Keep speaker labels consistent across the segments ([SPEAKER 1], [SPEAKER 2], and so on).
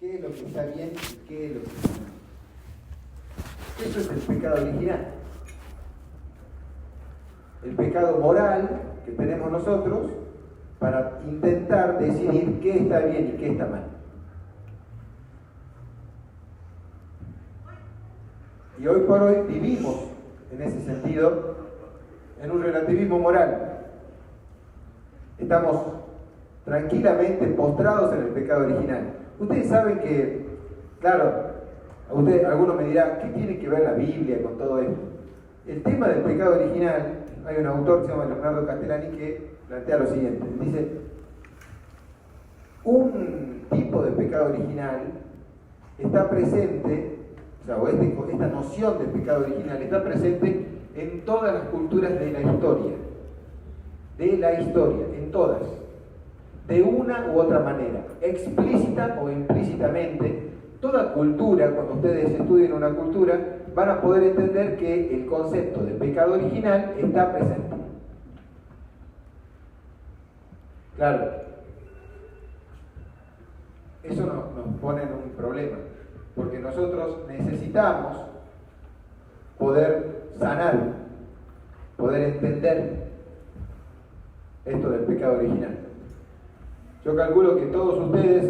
[SPEAKER 1] qué es lo que está bien y qué es lo que está mal. Eso es el pecado original. El pecado moral que tenemos nosotros para intentar decidir qué está bien y qué está mal. Y hoy por hoy vivimos, en ese sentido, en un relativismo moral. Estamos tranquilamente postrados en el pecado original. Ustedes saben que, claro, algunos me dirán, ¿qué tiene que ver la Biblia con todo esto? El tema del pecado original, hay un autor que se llama Leonardo Castellani que plantea lo siguiente. Dice, un tipo de pecado original está presente, esta noción de pecado original está presente en todas las culturas de la historia. En todas. De una u otra manera, explícita o implícitamente. Toda cultura, cuando ustedes estudien una cultura, van a poder entender que el concepto de pecado original está presente. Claro, eso nos pone en un problema, porque nosotros necesitamos poder sanar, poder entender esto del pecado original. Yo calculo que todos ustedes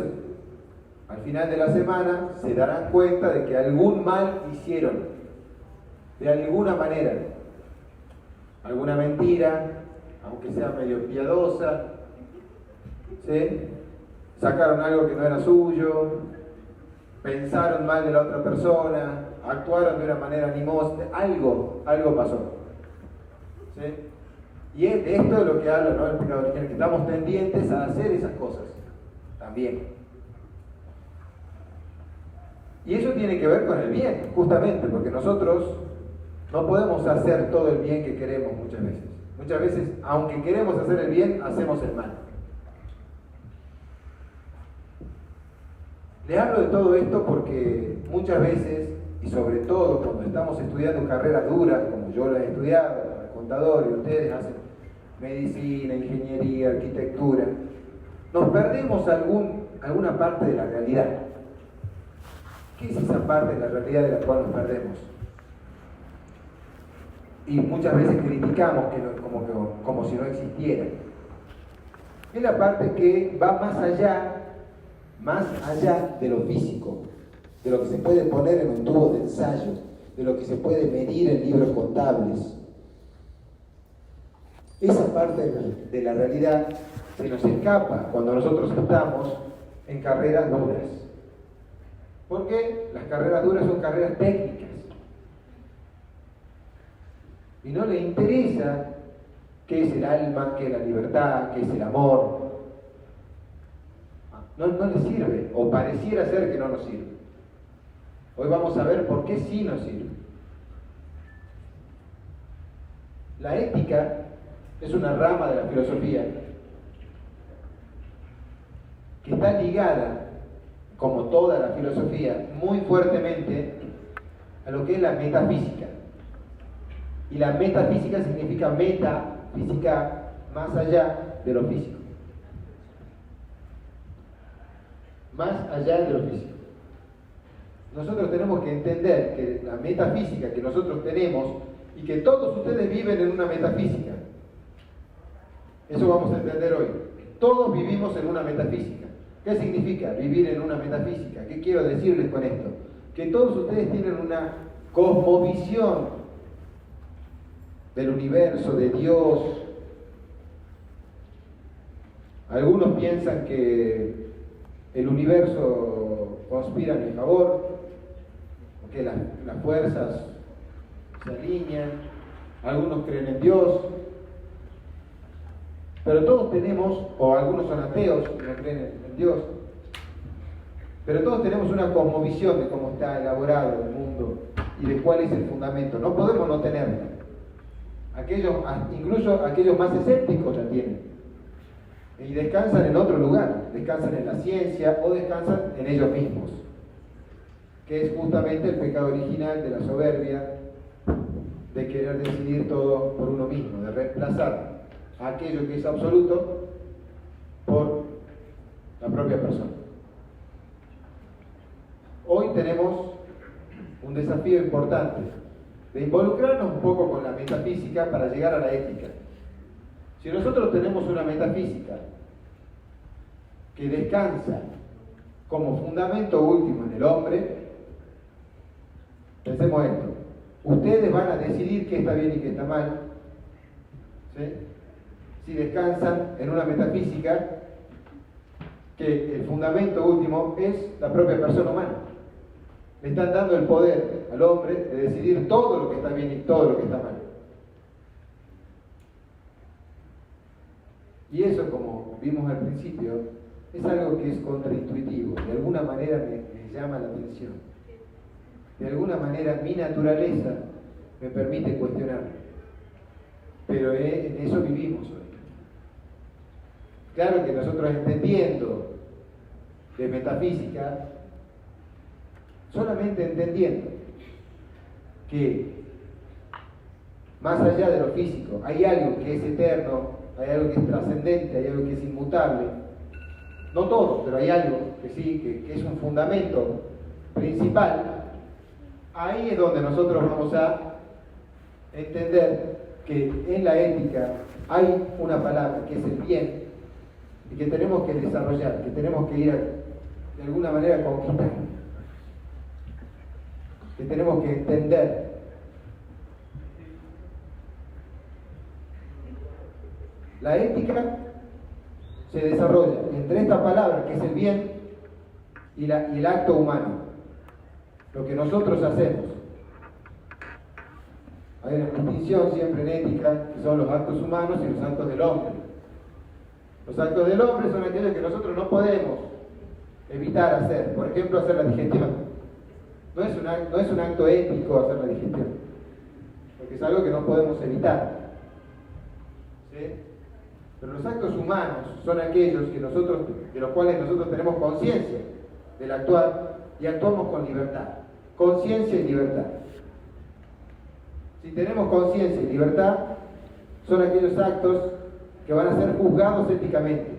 [SPEAKER 1] al final de la semana se darán cuenta de que algún mal hicieron, de alguna manera, alguna mentira, aunque sea medio piadosa, ¿sí? Sacaron algo que no era suyo, pensaron mal de la otra persona, actuaron de una manera animosa, algo pasó, ¿sí? Y de esto es lo que habla, ¿no?, el pecado original, que estamos tendientes a hacer esas cosas también. Y eso tiene que ver con el bien, justamente, porque nosotros no podemos hacer todo el bien que queremos muchas veces. Muchas veces, aunque queremos hacer el bien, hacemos el mal. Les hablo de todo esto porque muchas veces, y sobre todo cuando estamos estudiando carreras duras, como yo las he estudiado, contador, y ustedes hacen medicina, ingeniería, arquitectura, nos perdemos alguna parte de la realidad. ¿Qué es esa parte de la realidad de la cual nos perdemos? Y muchas veces criticamos como si no existiera. Es la parte que va más allá de lo físico, de lo que se puede poner en un tubo de ensayo, de lo que se puede medir en libros contables. Esa parte de la realidad se nos escapa cuando nosotros estamos en carreras duras. Porque las carreras duras son carreras técnicas. Y no le interesa qué es el alma, qué es la libertad, qué es el amor. No le sirve, o pareciera ser que no nos sirve. Hoy vamos a ver por qué sí nos sirve. La ética es una rama de la filosofía que está ligada, como toda la filosofía, muy fuertemente a lo que es la metafísica. Y la metafísica significa metafísica, más allá de lo físico. Más allá de lo físico. Nosotros tenemos que entender que la metafísica que nosotros tenemos, y que todos ustedes viven en una metafísica, eso vamos a entender hoy. Todos vivimos en una metafísica. ¿Qué significa vivir en una metafísica? ¿Qué quiero decirles con esto? Que todos ustedes tienen una cosmovisión del universo, de Dios. Algunos piensan que el universo conspira a mi favor, que las fuerzas se alinean. Algunos creen en Dios. Pero todos tenemos, o algunos son ateos y no creen en Dios, pero todos tenemos una cosmovisión de cómo está elaborado el mundo y de cuál es el fundamento. No podemos no tenerla. Incluso aquellos más escépticos la tienen. Y descansan en otro lugar, descansan en la ciencia o descansan en ellos mismos, que es justamente el pecado original de la soberbia, de querer decidir todo por uno mismo, de reemplazar aquello que es absoluto por la propia persona. hoy tenemos un desafío importante de involucrarnos un poco con la metafísica para llegar a la ética. Si nosotros tenemos una metafísica que descansa como fundamento último en el hombre, pensemos esto: ustedes van a decidir qué está bien y qué está mal, ¿sí? Si descansan en una metafísica que el fundamento último es la propia persona humana. Le están dando el poder al hombre de decidir todo lo que está bien y todo lo que está mal. Y eso, como vimos al principio, es algo que es contraintuitivo. De alguna manera me llama la atención. De alguna manera mi naturaleza me permite cuestionarlo. Pero en eso vivimos hoy. Claro que nosotros, entendiendo de metafísica, solamente entendiendo que más allá de lo físico hay algo que es eterno, hay algo que es trascendente, hay algo que es inmutable, no todo, pero hay algo que sí, que es un fundamento principal. Ahí es donde nosotros vamos a entender que en la ética hay una palabra que es el bien y que tenemos que desarrollar, que tenemos que ir de alguna manera a conquistar, que tenemos que entender. La ética se desarrolla entre esta palabra que es el bien y el acto humano, lo que nosotros hacemos. Hay una distinción siempre en ética, que son los actos humanos y los actos del hombre. Los actos del hombre son aquellos que nosotros no podemos evitar hacer. Por ejemplo, hacer la digestión. No es un acto ético hacer la digestión, porque es algo que no podemos evitar, ¿sí? Pero los actos humanos son aquellos de los cuales nosotros tenemos conciencia del actuar y actuamos con libertad. Conciencia y libertad. Si tenemos conciencia y libertad, son aquellos actos que van a ser juzgados éticamente.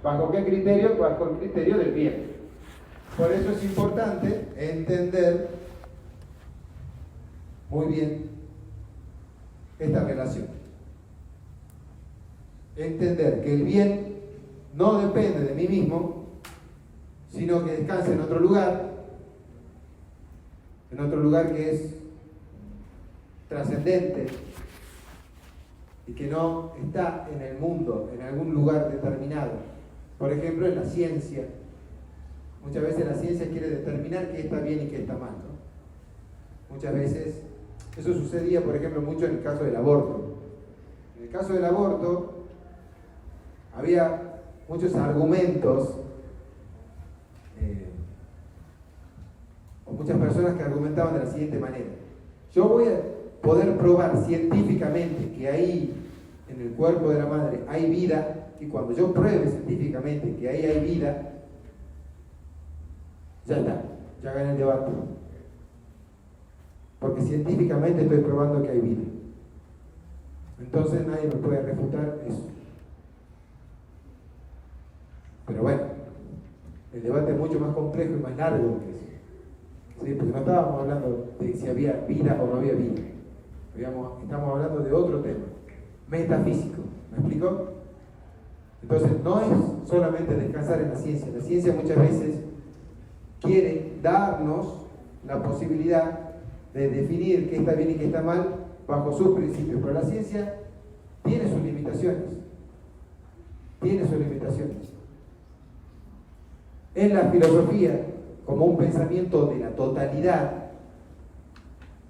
[SPEAKER 1] ¿Bajo qué criterio? Bajo el criterio del bien. Por eso es importante entender muy bien esta relación. Entender que el bien no depende de mí mismo, sino que descansa en otro lugar que es trascendente y que no está en el mundo, en algún lugar determinado. Por ejemplo, en la ciencia. Muchas veces la ciencia quiere determinar qué está bien y qué está mal, ¿no? Muchas veces, eso sucedía, por ejemplo, mucho en el caso del aborto. En el caso del aborto, había muchos argumentos, o muchas personas que argumentaban de la siguiente manera: yo voy a poder probar científicamente que ahí, en el cuerpo de la madre, hay vida, y cuando yo pruebe científicamente que ahí hay vida, ya está, ya gané el debate. Porque científicamente estoy probando que hay vida. Entonces nadie me puede refutar eso. Pero bueno, el debate es mucho más complejo y más largo que eso. ¿Sí? Porque no estábamos hablando de si había vida o no había vida. Estamos hablando de otro tema, metafísico. ¿Me explico? Entonces no es solamente descansar en la ciencia. La ciencia muchas veces quiere darnos la posibilidad de definir qué está bien y qué está mal bajo sus principios, pero la ciencia tiene sus limitaciones. En la filosofía, como un pensamiento de la totalidad,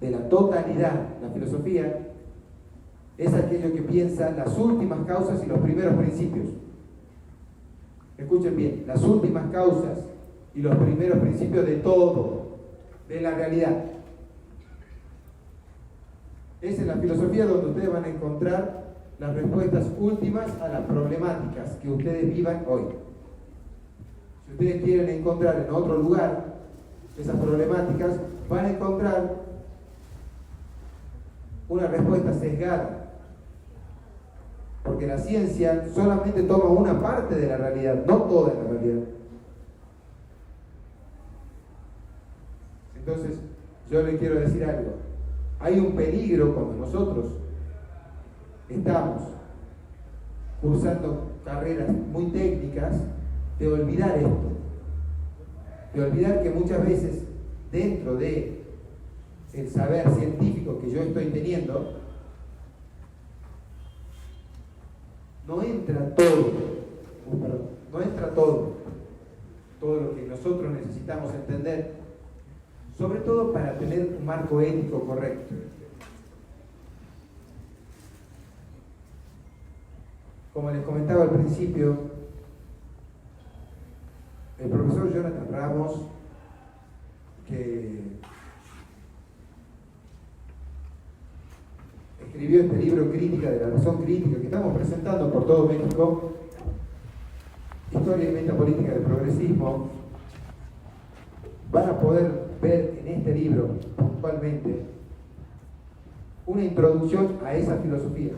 [SPEAKER 1] la filosofía es aquello que piensa las últimas causas y los primeros principios. Escuchen bien, las últimas causas y los primeros principios de todo, de la realidad. Es en la filosofía donde ustedes van a encontrar las respuestas últimas a las problemáticas que ustedes vivan hoy. Si ustedes quieren encontrar en otro lugar esas problemáticas, van a encontrar una respuesta sesgada. Porque la ciencia solamente toma una parte de la realidad, no toda la realidad. Entonces, yo le quiero decir algo. Hay un peligro cuando nosotros estamos cursando carreras muy técnicas de olvidar esto. De olvidar que muchas veces dentro de el saber científico que yo estoy teniendo, no entra todo lo que nosotros necesitamos entender, sobre todo para tener un marco ético correcto. Como les comentaba al principio, el profesor Jonathan Ramos, que escribió este libro Crítica de la Razón Crítica, que estamos presentando por todo México, Historia y Metapolítica del Progresismo, van a poder ver en este libro puntualmente una introducción a esa filosofía,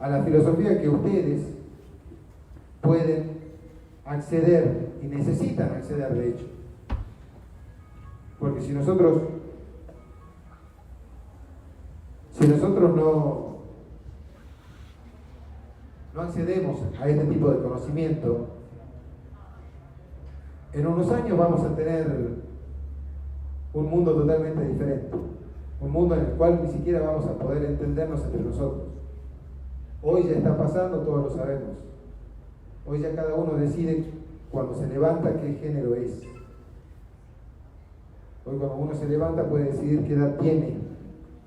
[SPEAKER 1] a la filosofía que ustedes pueden acceder y necesitan acceder, de hecho. Porque si nosotros no accedemos a este tipo de conocimiento, en unos años vamos a tener un mundo totalmente diferente, un mundo en el cual ni siquiera vamos a poder entendernos entre nosotros. Hoy ya está pasando, todos lo sabemos. Hoy ya cada uno decide cuando se levanta qué género es. Hoy cuando uno se levanta puede decidir qué edad tiene,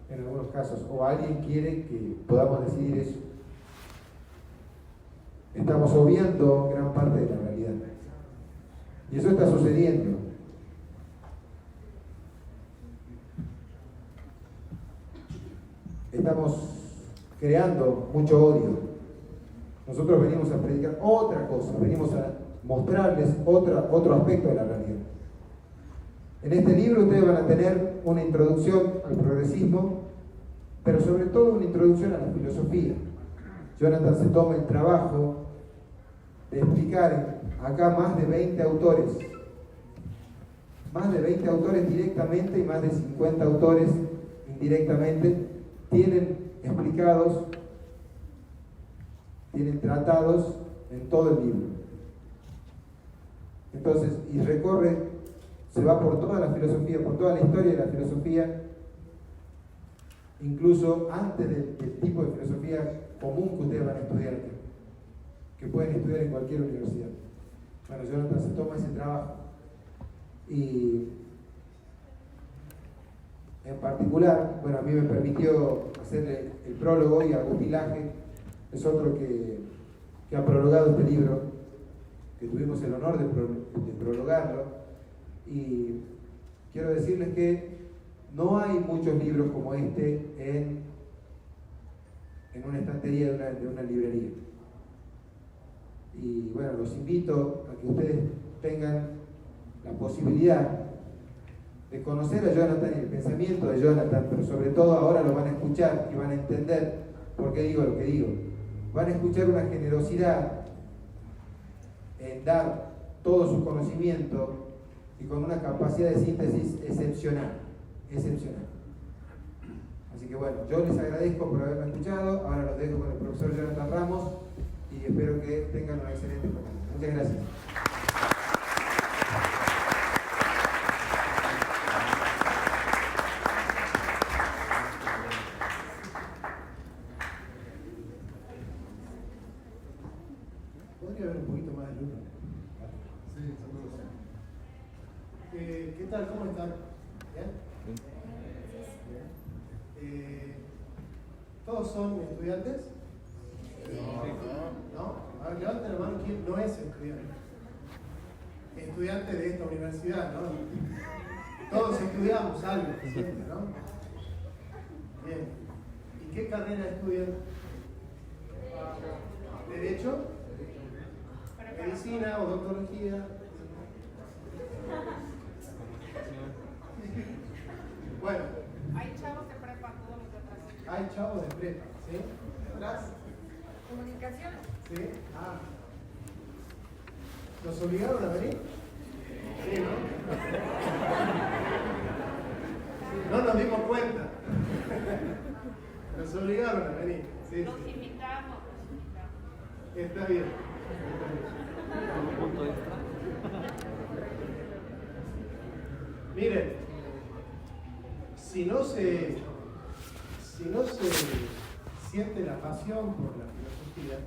[SPEAKER 1] en algunos casos, o alguien quiere que podamos decidir eso. Estamos obviando gran parte de la realidad. Y eso está sucediendo. Estamos creando mucho odio. Nosotros venimos a predicar otra cosa, venimos a mostrarles otro aspecto de la realidad. En este libro ustedes van a tener una introducción al progresismo, pero sobre todo una introducción a la filosofía. Jonathan se toma el trabajo de explicar acá más de 20 autores directamente y más de 50 autores indirectamente tienen explicados, tienen tratados en todo el libro. Entonces, y se va por toda la filosofía, por toda la historia de la filosofía, incluso antes del tipo de filosofía común que ustedes van a estudiar, que pueden estudiar en cualquier universidad. Bueno, Jonathan se toma ese trabajo. Y en particular, bueno, a mí me permitió hacer el prólogo, y Agustín Laje es otro que ha prologado este libro, que tuvimos el honor de prologarlo. Y quiero decirles que no hay muchos libros como este en una estantería de una librería. Y bueno, los invito a que ustedes tengan la posibilidad de conocer a Jonathan y el pensamiento de Jonathan, pero sobre todo ahora lo van a escuchar y van a entender por qué digo lo que digo. Van a escuchar una generosidad en dar todo su conocimiento y con una capacidad de síntesis excepcional. Así que bueno, yo les agradezco por haberme escuchado. Ahora los dejo con el profesor Jonathan Ramos y espero que tengan una excelente jornada. Muchas gracias. ¿Podría haber un poquito más de luz?
[SPEAKER 2] Sí, seguro. ¿Qué tal? ¿Cómo están? ¿Bien? ¿Todos son estudiantes? ¿No? A ver, levanten la mano quién no es estudiante. Estudiante de esta universidad, ¿no? Todos estudiamos algo, ¿no? Bien. ¿Y qué carrera estudian? ¿Derecho? ¿Medicina, odontología? Bueno.
[SPEAKER 3] Hay chavos de prepa, todos los de atrás.
[SPEAKER 2] Hay chavos de prepa, ¿sí? ¿Atrás?
[SPEAKER 3] Comunicación.
[SPEAKER 2] ¿Sí? Ah. ¿Los obligaron a venir? Sí, ¿no? No nos dimos cuenta. Nos obligaron a venir. Sí,
[SPEAKER 3] Los
[SPEAKER 2] sí.
[SPEAKER 3] invitamos, los invitamos.
[SPEAKER 2] Está bien.
[SPEAKER 4] Un punto extra.
[SPEAKER 2] Miren, si no se siente la pasión por la filosofía,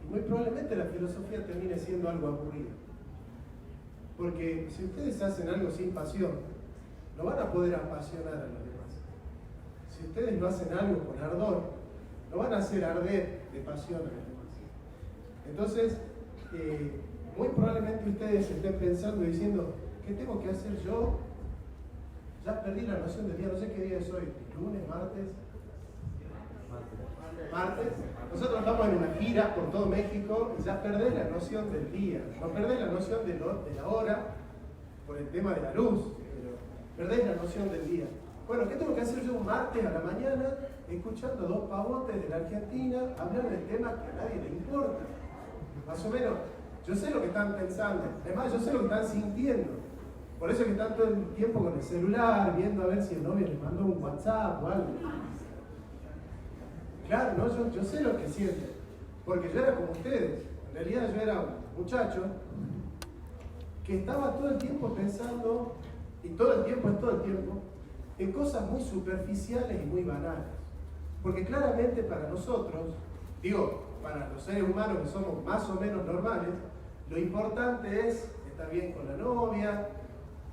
[SPEAKER 2] muy probablemente la filosofía termine siendo algo aburrido. Porque si ustedes hacen algo sin pasión, no van a poder apasionar a los demás. Si ustedes no hacen algo con ardor, no van a hacer arder de pasión a los demás. Entonces, muy probablemente ustedes estén pensando y diciendo, ¿qué tengo que hacer yo? Ya perdí la noción del día, no sé qué día es hoy, lunes, martes. Martes. Nosotros estamos en una gira por todo México y ya perdés la noción del día, no perdés la noción de la hora por el tema de la luz, pero perdés la noción del día. Bueno, ¿qué tengo que hacer yo un martes a la mañana escuchando dos pavotes de la Argentina hablar del tema que a nadie le importa? Más o menos, yo sé lo que están pensando, además yo sé lo que están sintiendo. Por eso es que están todo el tiempo con el celular, viendo a ver si el novio les mandó un WhatsApp o algo. Claro, ¿no? Yo sé lo que sienten, porque yo era como ustedes. En realidad yo era un muchacho que estaba todo el tiempo pensando, y todo el tiempo es todo el tiempo, en cosas muy superficiales y muy banales. Porque claramente para nosotros, digo, para los seres humanos que somos más o menos normales, lo importante es estar bien con la novia,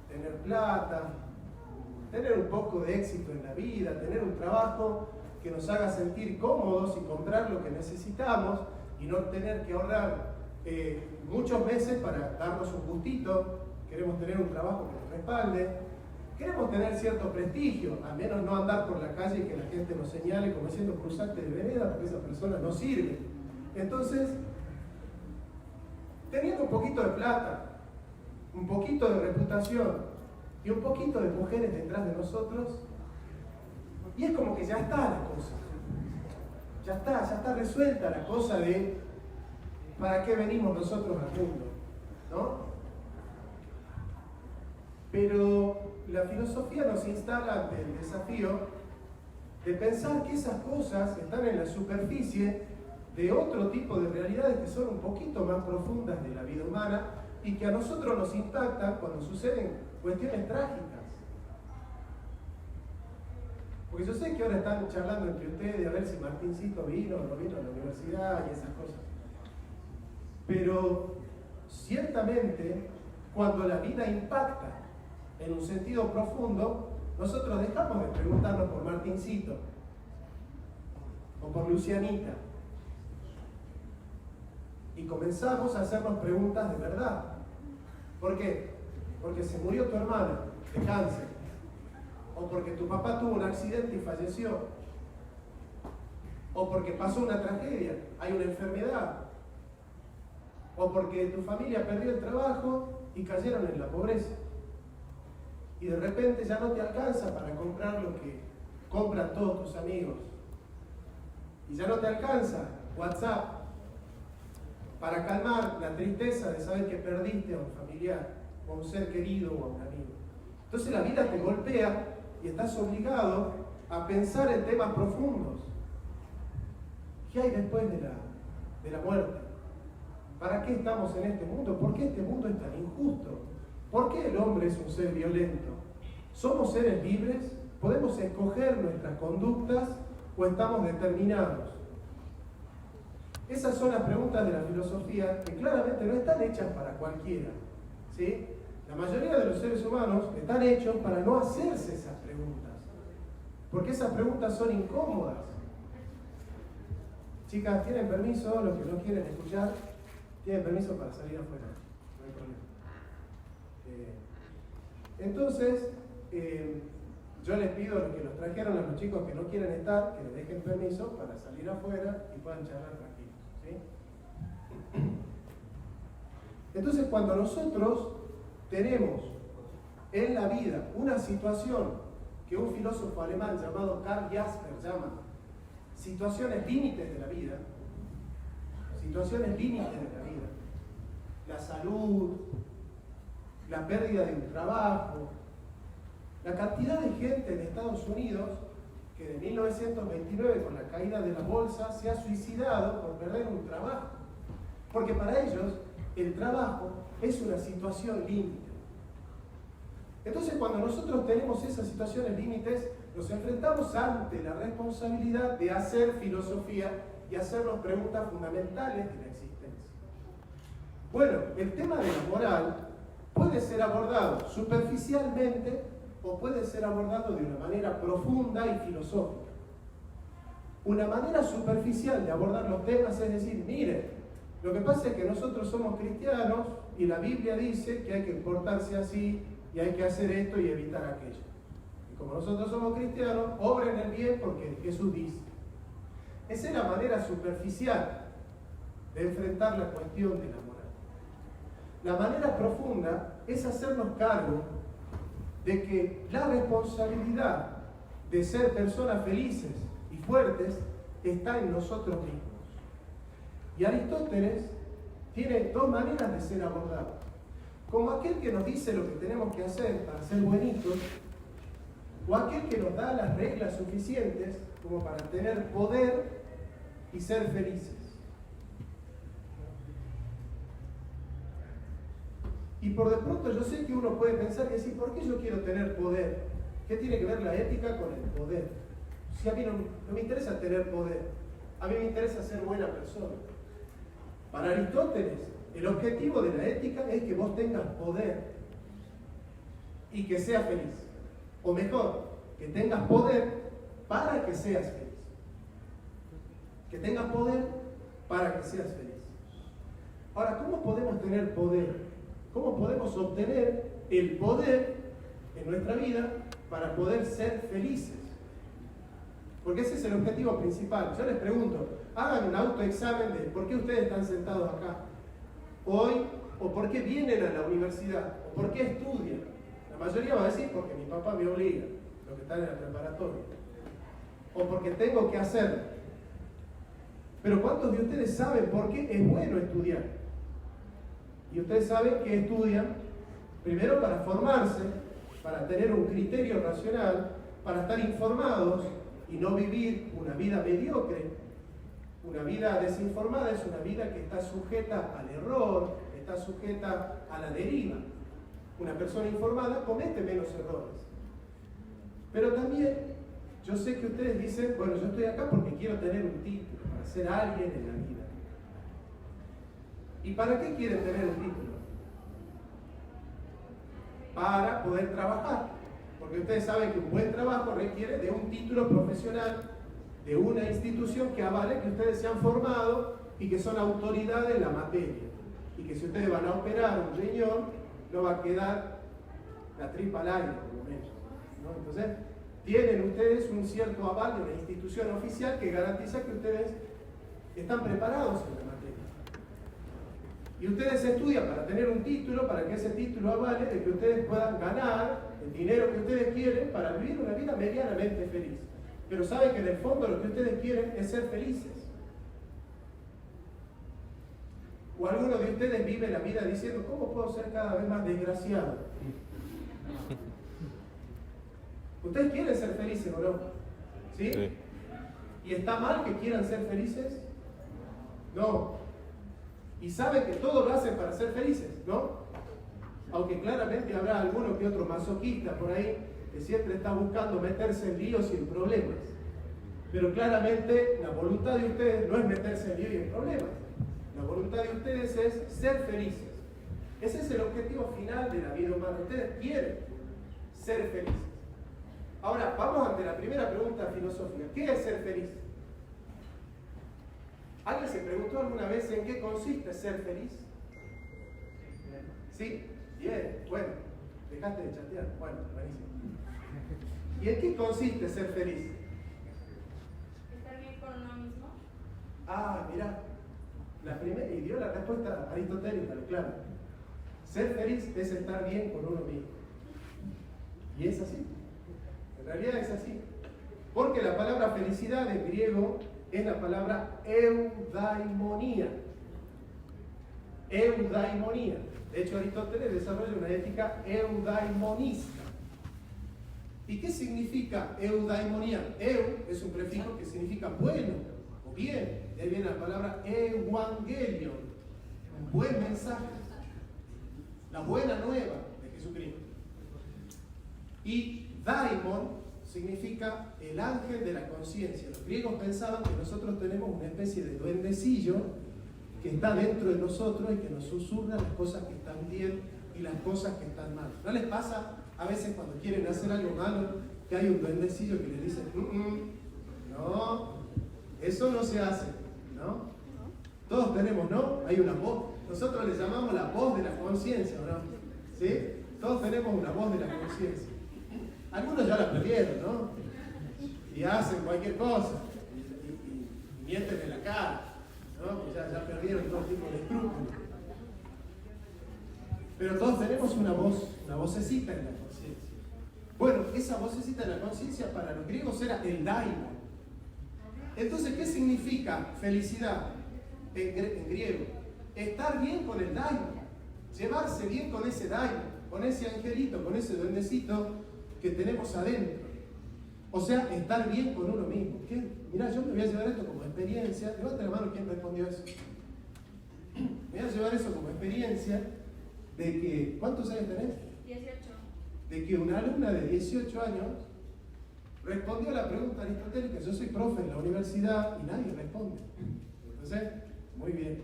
[SPEAKER 2] tener plata, tener un poco de éxito en la vida, tener un trabajo que nos haga sentir cómodos y comprar lo que necesitamos y no tener que ahorrar muchos meses para darnos un gustito. Queremos tener un trabajo que nos respalde, queremos tener cierto prestigio, al menos no andar por la calle y que la gente nos señale como diciendo cruzante de vereda porque esa persona no sirve. Entonces, teniendo un poquito de plata, un poquito de reputación y un poquito de mujeres detrás de nosotros, y es como que ya está la cosa. Ya está resuelta la cosa de para qué venimos nosotros al mundo, ¿no? Pero la filosofía nos instala ante el desafío de pensar que esas cosas están en la superficie de otro tipo de realidades que son un poquito más profundas de la vida humana y que a nosotros nos impactan cuando suceden cuestiones trágicas. Porque yo sé que ahora están charlando entre ustedes a ver si Martincito vino o no vino a la universidad y esas cosas. Pero ciertamente, cuando la vida impacta en un sentido profundo, nosotros dejamos de preguntarnos por Martincito o por Lucianita y comenzamos a hacernos preguntas de verdad. ¿Por qué? Porque se murió tu hermana de cáncer, o porque tu papá tuvo un accidente y falleció, o porque pasó una tragedia, hay una enfermedad, o porque tu familia perdió el trabajo y cayeron en la pobreza. Y de repente ya no te alcanza para comprar lo que compran todos tus amigos. Y ya no te alcanza WhatsApp para calmar la tristeza de saber que perdiste a un familiar, o a un ser querido, o a un amigo. Entonces la vida te golpea y estás obligado a pensar en temas profundos. ¿Qué hay después de la muerte? ¿Para qué estamos en este mundo? ¿Por qué este mundo es tan injusto? ¿Por qué el hombre es un ser violento? ¿Somos seres libres? ¿Podemos escoger nuestras conductas o estamos determinados? Esas son las preguntas de la filosofía que claramente no están hechas para cualquiera, ¿sí? La mayoría de los seres humanos están hechos para no hacerse esas preguntas, porque esas preguntas son incómodas. Chicas, ¿tienen permiso? Los que no quieren escuchar, tienen permiso para salir afuera, no hay problema. Entonces, yo les pido a los que los trajeron, a los chicos que no quieren estar, que les dejen permiso para salir afuera y puedan charlar tranquilos, ¿sí? Entonces, cuando nosotros tenemos en la vida una situación que un filósofo alemán llamado Karl Jasper llama situaciones límites de la vida, situaciones límites de la vida, la salud, la pérdida de un trabajo, La cantidad de gente en Estados Unidos que de 1929, con la caída de la bolsa, se ha suicidado por perder un trabajo. Porque para ellos el trabajo es una situación límite. Entonces, cuando nosotros tenemos esas situaciones límites, nos enfrentamos ante la responsabilidad de hacer filosofía y hacernos preguntas fundamentales de la existencia. Bueno, el tema de la moral puede ser abordado superficialmente o puede ser abordado de una manera profunda y filosófica. Una manera superficial de abordar los temas es decir, mire, lo que pasa es que nosotros somos cristianos y la Biblia dice que hay que portarse así y hay que hacer esto y evitar aquello. Y como nosotros somos cristianos, obren el bien porque Jesús dice. Esa es la manera superficial de enfrentar la cuestión de la moral. La manera profunda es hacernos cargo de que la responsabilidad de ser personas felices y fuertes está en nosotros mismos. Y Aristóteles tiene dos maneras de ser abordado. Como aquel que nos dice lo que tenemos que hacer para ser buenitos, o aquel que nos da las reglas suficientes como para tener poder y ser felices. Y por de pronto yo sé que uno puede pensar y decir, ¿por qué yo quiero tener poder? ¿Qué tiene que ver la ética con el poder? Si a mí no me interesa tener poder, a mí me interesa ser buena persona. Para Aristóteles, el objetivo de la ética es que vos tengas poder y que seas feliz. O mejor, que tengas poder para que seas feliz. Que tengas poder para que seas feliz. Ahora, ¿cómo podemos tener poder? ¿Cómo podemos obtener el poder en nuestra vida para poder ser felices? Porque ese es el objetivo principal. Yo les pregunto, hagan un autoexamen de por qué ustedes están sentados acá hoy, o por qué vienen a la universidad, o por qué estudian. La mayoría va a decir porque mi papá me obliga, los que están en la preparatoria, o porque tengo que hacerlo. Pero ¿cuántos de ustedes saben por qué es bueno estudiar? Y ustedes saben que estudian primero para formarse, para tener un criterio racional, para estar informados y no vivir una vida mediocre. Una vida desinformada es una vida que está sujeta al error, está sujeta a la deriva. Una persona informada comete menos errores. Pero también yo sé que ustedes dicen, bueno, yo estoy acá porque quiero tener un título, para ser alguien en la vida. ¿Y para qué quieren tener un título? Para poder trabajar. Porque ustedes saben que un buen trabajo requiere de un título profesional, de una institución que avale que ustedes se han formado y que son autoridades en la materia. Y que si ustedes van a operar un riñón, no va a quedar la tripa al aire, por lo menos, ¿no? Entonces, tienen ustedes un cierto aval de una institución oficial que garantiza que ustedes están preparados en la materia. Y ustedes estudian para tener un título, para que ese título avale de que ustedes puedan ganar el dinero que ustedes quieren para vivir una vida medianamente feliz. Pero saben que en el fondo lo que ustedes quieren es ser felices. O alguno de ustedes vive la vida diciendo, ¿cómo puedo ser cada vez más desgraciado? ¿Ustedes quieren ser felices o no? ¿Sí? Sí. ¿Y está mal que quieran ser felices? No. Y saben que todo lo hacen para ser felices, ¿no? Aunque claramente habrá alguno que otro masoquista por ahí que siempre está buscando meterse en líos y en problemas. Pero claramente la voluntad de ustedes no es meterse en líos y en problemas. La voluntad de ustedes es ser felices. Ese es el objetivo final de la vida humana. Ustedes quieren ser felices. Ahora, vamos ante la primera pregunta filosófica. ¿Qué es ser feliz? ¿Alguien se preguntó alguna vez en qué consiste ser feliz? ¿Sí? Bien, bueno. Dejaste de chatear. Bueno, buenísimo. ¿Y en qué consiste ser feliz?
[SPEAKER 3] Estar bien con uno mismo.
[SPEAKER 2] Ah, mirá. La primera, y dio la respuesta aristotélica, claro. Ser feliz es estar bien con uno mismo. Y es así. En realidad es así. Porque la palabra felicidad en griego es la palabra eudaimonía. Eudaimonía. De hecho, Aristóteles desarrolla una ética eudaimonista. ¿Y qué significa eudaimonia? Eu es un prefijo que significa bueno o bien. De ahí viene la palabra evangelion, un buen mensaje, la buena nueva de Jesucristo. Y daimon significa el ángel de la conciencia. Los griegos pensaban que nosotros tenemos una especie de duendecillo que está dentro de nosotros y que nos susurra las cosas que están bien y las cosas que están mal. ¿No les pasa a veces cuando quieren hacer algo malo que hay un duendecillo que les dice no, eso no se hace, ¿no? Todos tenemos, ¿no? Hay una voz. Nosotros le llamamos la voz de la conciencia, ¿no? ¿Sí? Todos tenemos una voz de la conciencia. Algunos ya la perdieron, ¿no? Y hacen cualquier cosa y mienten en la cara, ¿no? Pues ya perdieron todo tipo de escrúpulos. Pero todos tenemos una voz, una vocecita en la conciencia. Bueno, esa vocecita en la conciencia para los griegos era el daimon. Entonces, ¿qué significa felicidad en griego? Estar bien con el daimon, llevarse bien con ese daimon, con ese angelito, con ese duendecito que tenemos adentro. O sea, estar bien con uno mismo. ¿Qué? Mirá, yo me voy a llevar esto como experiencia. Levanta la mano quien respondió eso. Me voy a llevar eso como experiencia de que, ¿cuántos años tenés?
[SPEAKER 3] 18.
[SPEAKER 2] De que una alumna de 18 años respondió a la pregunta aristotélica. Yo soy profe en la universidad y nadie responde. Entonces, muy bien.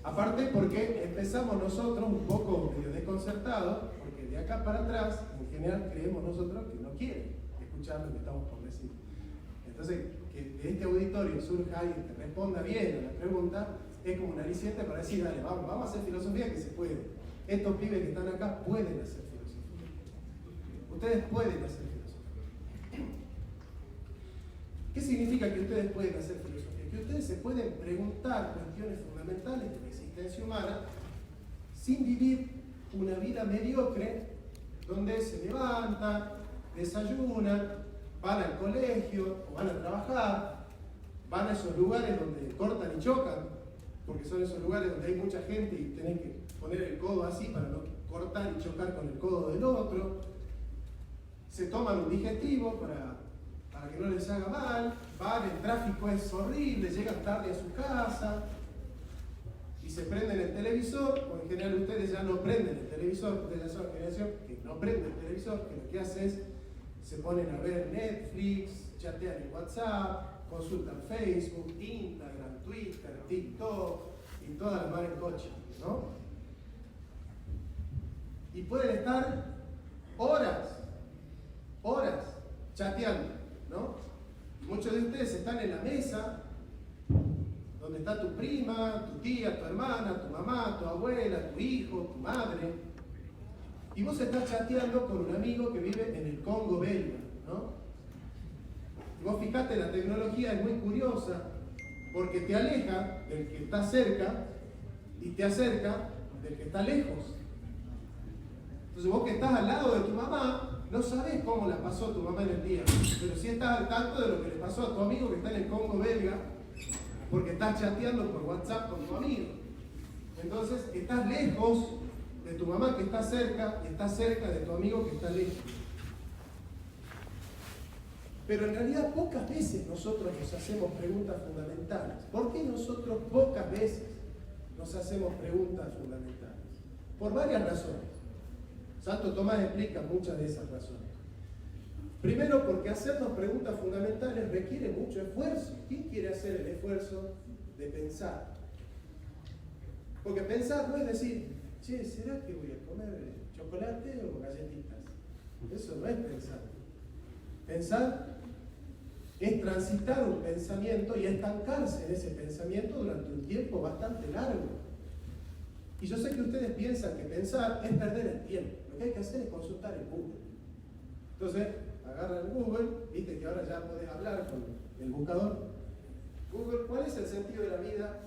[SPEAKER 2] Aparte porque empezamos nosotros un poco medio desconcertados, porque de acá para atrás, en general creemos nosotros que no quieren escuchar lo que estamos por decir. Entonces, que de este auditorio surja alguien que responda bien a la pregunta, es como un aliciente para decir, dale, vamos a hacer filosofía que se puede. Estos pibes que están acá pueden hacer filosofía. Ustedes pueden hacer filosofía. ¿Qué significa que ustedes pueden hacer filosofía? Que ustedes se pueden preguntar cuestiones fundamentales de la existencia humana sin vivir una vida mediocre donde se levantan, desayunan, van al colegio o van a trabajar, van a esos lugares donde cortan y chocan, porque son esos lugares donde hay mucha gente y tenés que poner el codo así para no cortar y chocar con el codo del otro, se toman un digestivo para que no les haga mal, van, el tráfico es horrible, llegan tarde a su casa y se prenden el televisor, o en general ustedes ya no prenden el televisor, ustedes ya son la generación que no prende el televisor, que lo que hace es, se ponen a ver Netflix, chatean en WhatsApp, consultan Facebook, Instagram, Twitter, TikTok y toda la mar en coche, ¿no? Y pueden estar horas chateando, ¿no? Muchos de ustedes están en la mesa donde está tu prima, tu tía, tu hermana, tu mamá, tu abuela, tu hijo, tu madre, y vos estás chateando con un amigo que vive en el Congo belga, ¿no? Y vos fijate, la tecnología es muy curiosa porque te aleja del que está cerca y te acerca del que está lejos. Entonces vos que estás al lado de tu mamá, no sabés cómo la pasó tu mamá en el día, pero sí estás al tanto de lo que le pasó a tu amigo que está en el Congo belga, porque estás chateando por WhatsApp con tu amigo. Entonces estás lejos de tu mamá que está cerca y estás cerca de tu amigo que está lejos. Pero en realidad pocas veces nosotros nos hacemos preguntas fundamentales. ¿Por qué nosotros pocas veces nos hacemos preguntas fundamentales? Por varias razones. Santo Tomás explica muchas de esas razones. Primero, porque hacernos preguntas fundamentales requiere mucho esfuerzo. ¿Quién quiere hacer el esfuerzo de pensar? Porque pensar no es decir, che, ¿será que voy a comer chocolate o galletitas? Eso no es pensar. Pensar es transitar un pensamiento y estancarse en ese pensamiento durante un tiempo bastante largo. Y yo sé que ustedes piensan que pensar es perder el tiempo. Lo que hay que hacer es consultar en Google. Entonces, agarran Google, viste que ahora ya podés hablar con el buscador. Google, ¿cuál es el sentido de la vida?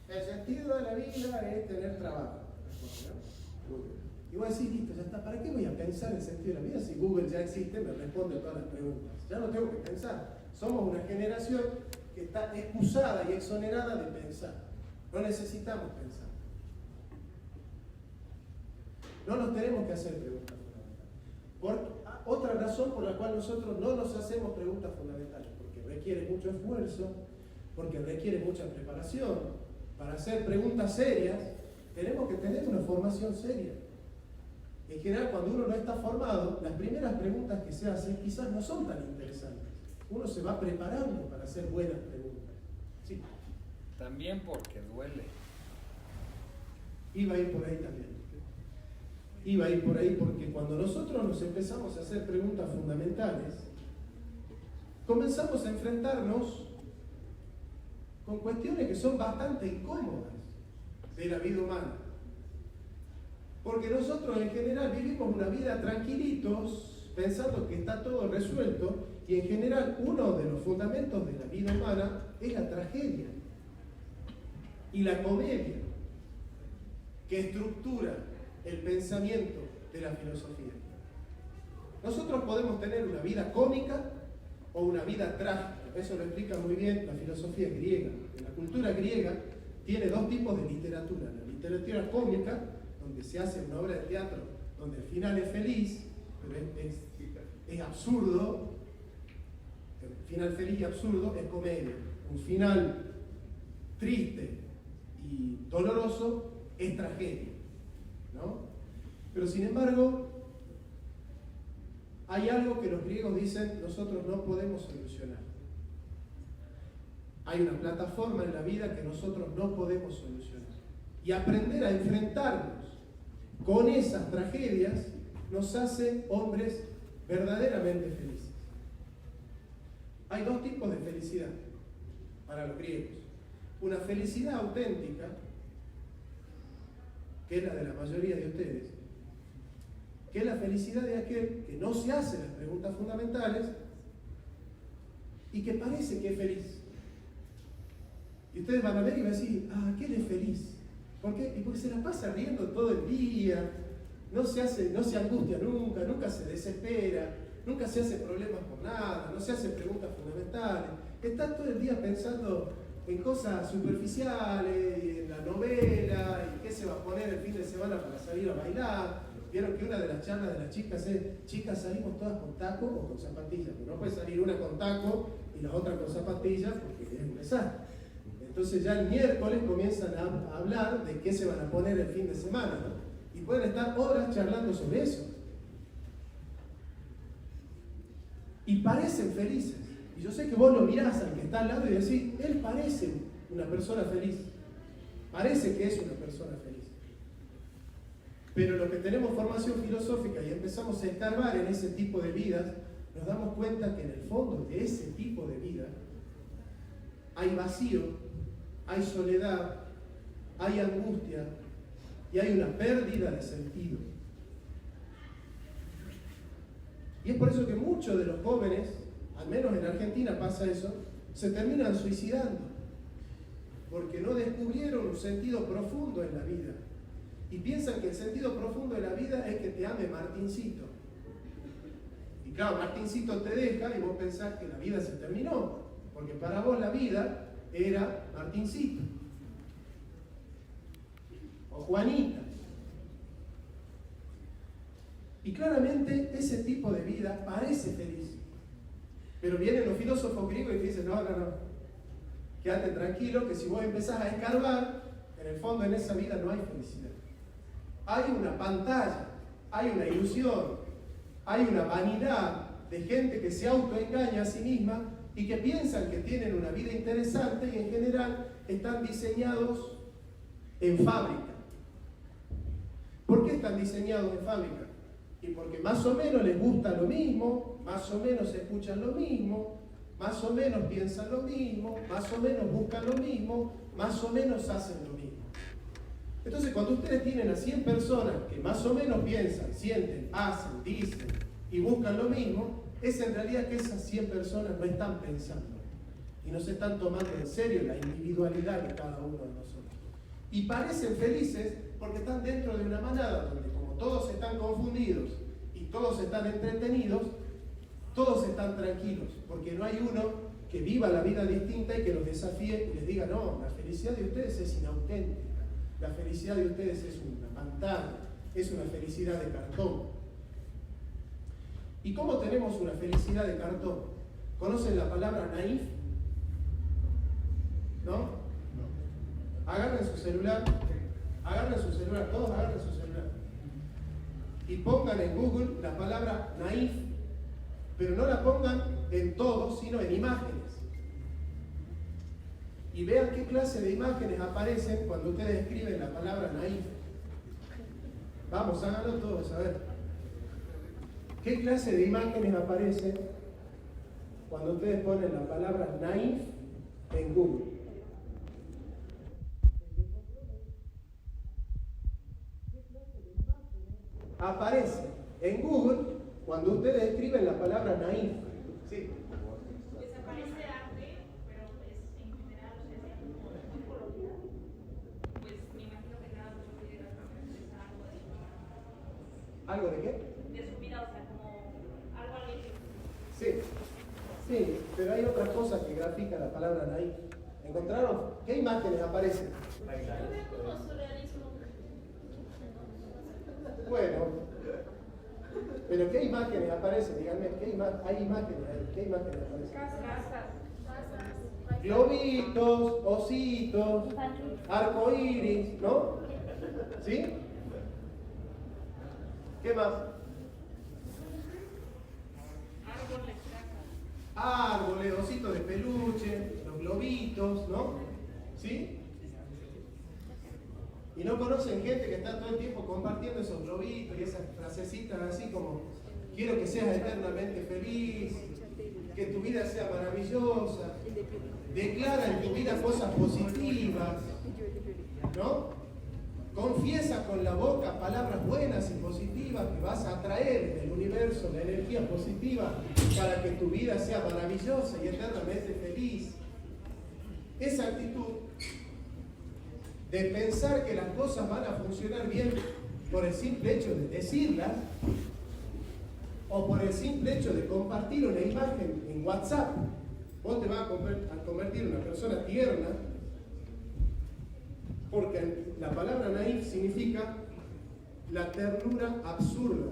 [SPEAKER 2] El sentido de la vida es tener trabajo. Google. Y vos decís, listo, ya está. ¿Para qué voy a pensar el sentido de la vida si Google ya existe, me responde todas las preguntas? Ya no tengo que pensar. Somos una generación que está excusada y exonerada de pensar. No necesitamos pensar. No nos tenemos que hacer preguntas fundamentales. Otra razón por la cual nosotros no nos hacemos preguntas fundamentales, porque requiere mucho esfuerzo, porque requiere mucha preparación. Para hacer preguntas serias, tenemos que tener una formación seria. En general, cuando uno no está formado, las primeras preguntas que se hacen quizás no son tan interesantes. Uno se va preparando para hacer buenas preguntas. Sí.
[SPEAKER 4] También porque duele.
[SPEAKER 2] Iba a ir por ahí también. Iba a ir por ahí porque cuando nosotros nos empezamos a hacer preguntas fundamentales, comenzamos a enfrentarnos con cuestiones que son bastante incómodas de la vida humana. Porque nosotros en general vivimos una vida tranquilitos, pensando que está todo resuelto, y en general uno de los fundamentos de la vida humana es la tragedia y la comedia que estructura el pensamiento de la filosofía. Nosotros podemos tener una vida cómica o una vida trágica. Eso lo explica muy bien la filosofía griega. En la cultura griega tiene dos tipos de literatura. La literatura cómica, donde se hace una obra de teatro donde el final es feliz, pero es absurdo. El final feliz y absurdo es comedia. Un final triste y doloroso es tragedia, ¿no? Pero sin embargo, hay algo que los griegos dicen: nosotros no podemos solucionar. Hay una plataforma en la vida que nosotros no podemos solucionar. Y aprender a enfrentarnos con esas tragedias nos hace hombres verdaderamente felices. Hay dos tipos de felicidad para los griegos. Una felicidad auténtica, que es la de la mayoría de ustedes, que es la felicidad de aquel que no se hace las preguntas fundamentales y que parece que es feliz. Y ustedes van a ver y van a decir: ah, ¿qué él es feliz? ¿Por qué? Y porque se la pasa riendo todo el día, no se angustia nunca, nunca se desespera, nunca se hace problemas por nada, no se hace preguntas fundamentales, está todo el día pensando en cosas superficiales, y en la novela, y qué se va a poner el fin de semana para salir a bailar. Vieron que una de las charlas de las chicas es: chicas, ¿salimos todas con taco o con zapatillas? Porque no puede salir una con taco y la otra con zapatillas, porque es un desastre. Entonces ya el miércoles comienzan a hablar de qué se van a poner el fin de semana, ¿no? Y pueden estar horas charlando sobre eso. Y parecen felices. Y yo sé que vos lo mirás al que está al lado y decís: él parece una persona feliz. Parece que es una persona feliz. Pero los que tenemos formación filosófica y empezamos a escarbar en ese tipo de vidas, nos damos cuenta que en el fondo de ese tipo de vida hay vacío, hay soledad, hay angustia y hay una pérdida de sentido. Y es por eso que muchos de los jóvenes, al menos en Argentina pasa eso, se terminan suicidando, porque no descubrieron un sentido profundo en la vida. Y piensan que el sentido profundo de la vida es que te ame Martincito. Y claro, Martincito te deja y vos pensás que la vida se terminó, porque para vos la vida era Martincito o Juanita. Y claramente ese tipo de vida parece feliz. Pero vienen los filósofos griegos y te dicen: no, quédate tranquilo, que si vos empezás a escarbar, en el fondo en esa vida no hay felicidad. Hay una pantalla, hay una ilusión, hay una vanidad de gente que se autoengaña a sí misma y que piensan que tienen una vida interesante y en general están diseñados en fábrica. ¿Por qué están diseñados en fábrica? Y porque más o menos les gusta lo mismo, más o menos escuchan lo mismo, más o menos piensan lo mismo, más o menos buscan lo mismo, más o menos hacen lo mismo. Entonces, cuando ustedes tienen a 100 personas que más o menos piensan, sienten, hacen, dicen y buscan lo mismo, es en realidad que esas 100 personas no están pensando y no se están tomando en serio la individualidad de cada uno de nosotros. Y parecen felices porque están dentro de una manada donde, como todos están confundidos y todos están entretenidos, todos están tranquilos, porque no hay uno que viva la vida distinta y que los desafíe y les diga: no, la felicidad de ustedes es inauténtica, la felicidad de ustedes es una pantalla, es una felicidad de cartón. ¿Y cómo tenemos una felicidad de cartón? ¿Conocen la palabra naif? ¿No? Agarren su celular, todos agarren su celular. Y pongan en Google la palabra naif, pero no la pongan en todo, sino en imágenes. Y vean qué clase de imágenes aparecen cuando ustedes escriben la palabra naif. Vamos, háganlo todos, a ver. ¿Qué clase de imágenes aparecen cuando ustedes ponen la palabra naif en Google? Aparece en Google cuando ustedes escriben la palabra naif. Sí.
[SPEAKER 3] Pues aparece arte, pero pues en general, o sea, es como muy colorido. Pues me imagino que cada uno quiere expresar algo de su vida.
[SPEAKER 2] ¿Algo de qué?
[SPEAKER 3] De su vida, o sea, como algo alegre.
[SPEAKER 2] Sí, pero hay otras cosas que grafican la palabra naif. ¿Encontraron? ¿Qué imágenes aparecen?
[SPEAKER 3] Yo veo como surrealismo.
[SPEAKER 2] Bueno, pero ¿qué imágenes aparecen? Díganme, hay imágenes ahí? ¿Qué imágenes aparecen?
[SPEAKER 3] Casas.
[SPEAKER 2] Globitos, ositos, arcoíris, ¿no? ¿Sí? ¿Qué más? Árboles, ositos de peluche, los globitos, ¿no? ¿Sí? Y no conocen gente que está todo el tiempo compartiendo esos globitos y esas frasecitas así como quiero que seas eternamente feliz, que tu vida sea maravillosa, declara en tu vida cosas positivas, ¿no? Confiesa con la boca palabras buenas y positivas que vas a atraer del universo, la energía positiva para que tu vida sea maravillosa y eternamente feliz. Esa actitud de pensar que las cosas van a funcionar bien por el simple hecho de decirlas o por el simple hecho de compartir una imagen en WhatsApp, vos te vas a convertir en una persona tierna, porque la palabra naif significa la ternura absurda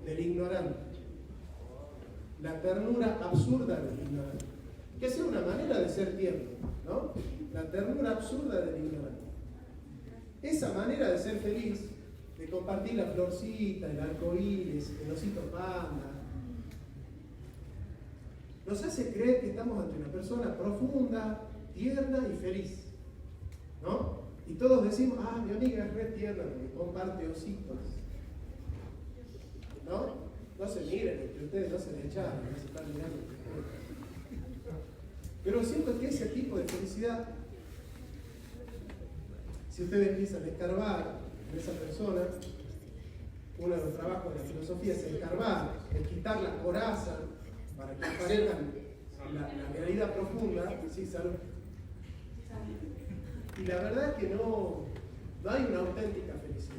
[SPEAKER 2] del ignorante. La ternura absurda del ignorante. Que sea una manera de ser tierno, ¿no? La ternura absurda del ignorante. Esa manera de ser feliz, de compartir la florcita, el arcoíris, el osito panda, nos hace creer que estamos ante una persona profunda, tierna y feliz, ¿no? Y todos decimos, mi amiga es re tierna porque comparte ositos, ¿no? No se miren entre ustedes, no se le echan, no se están mirando entre ustedes. Pero siento que ese tipo de felicidad, si ustedes empiezan a escarbar en esa persona, uno de los trabajos de la filosofía es escarbar, es quitar la coraza para que aparezcan la realidad profunda. Sí, salud. Y la verdad es que no hay una auténtica felicidad.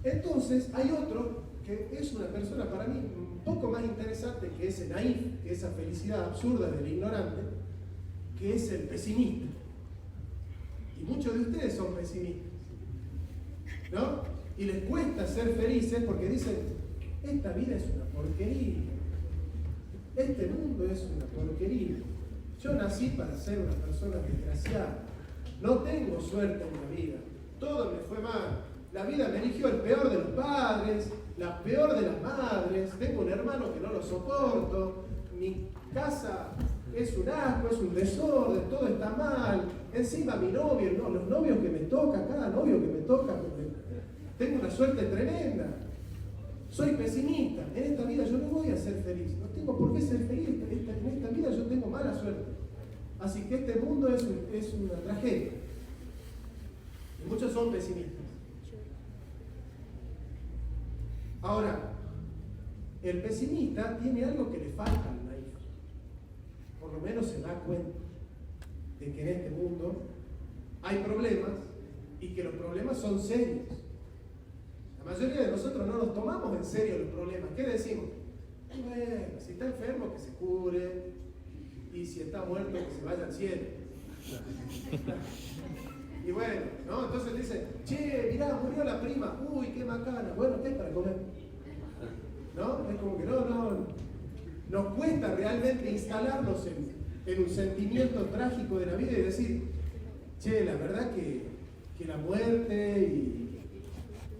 [SPEAKER 2] Entonces, hay otro que es una persona para mí un poco más interesante que ese naif, que esa felicidad absurda del ignorante, que es el pesimista. Y muchos de ustedes son pesimistas, ¿no? Y les cuesta ser felices porque dicen, esta vida es una porquería, este mundo es una porquería, yo nací para ser una persona desgraciada, no tengo suerte en la vida, todo me fue mal, la vida me eligió el peor de los padres, la peor de las madres, tengo un hermano que no lo soporto, mi casa es un asco, es un desorden, todo está mal, encima mi novio, no, los novios que me tocan, cada novio que me toca, tengo una suerte tremenda, soy pesimista, en esta vida yo no voy a ser feliz, no tengo por qué ser feliz, en esta vida yo tengo mala suerte, así que este mundo es una tragedia, y muchos son pesimistas. Ahora, el pesimista tiene algo que le falta al naif, por lo menos se da cuenta de que en este mundo hay problemas y que los problemas son serios. La mayoría de nosotros no nos tomamos en serio los problemas. ¿Qué decimos? Bueno, si está enfermo que se cure y si está muerto que se vaya al cielo. Y bueno, ¿no? Entonces dice, che, mirá, murió la prima, uy, qué macana, bueno, ¿qué es para comer? ¿no? Es como que nos cuesta realmente instalarnos en un sentimiento trágico de la vida y decir, che, la verdad que la muerte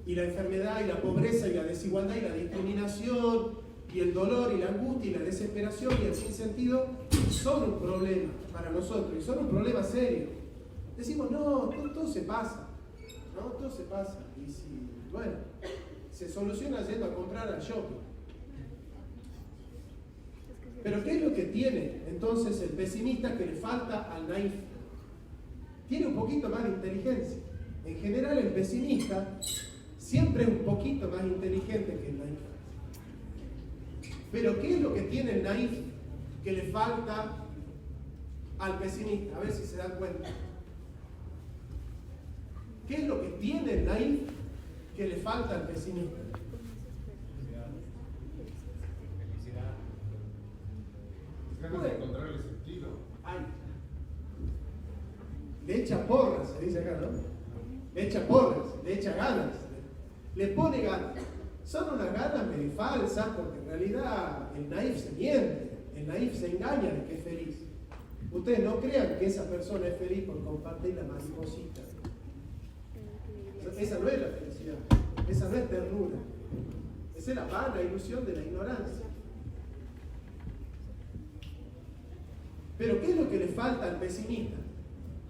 [SPEAKER 2] y la enfermedad y la pobreza y la desigualdad y la discriminación y el dolor y la angustia y la desesperación y el sinsentido son un problema para nosotros y son un problema serio. Decimos, no, todo se pasa, ¿no? Todo se pasa. Y si, bueno, se soluciona yendo a comprar al shopping. Pero ¿qué es lo que tiene entonces el pesimista que le falta al naif? Tiene un poquito más de inteligencia. En general el pesimista siempre es un poquito más inteligente que el naif. Pero ¿qué es lo que tiene el naif que le falta al pesimista? A ver si se dan cuenta. ¿Qué es lo que tiene el naif que le falta al pesimista?
[SPEAKER 5] Felicidad. Ganas de encontrarle sentido.
[SPEAKER 2] Ay. Le echa porras, se dice acá, ¿no? Le echa porras, le echa ganas, le pone ganas. Son unas ganas medio falsas porque en realidad el naif se miente, el naif se engaña de que es feliz. Ustedes no crean que esa persona es feliz por compartir la mariposita. Esa no es la felicidad, esa no es ternura. Esa es la vana ilusión de la ignorancia. Pero ¿qué es lo que le falta al pesimista?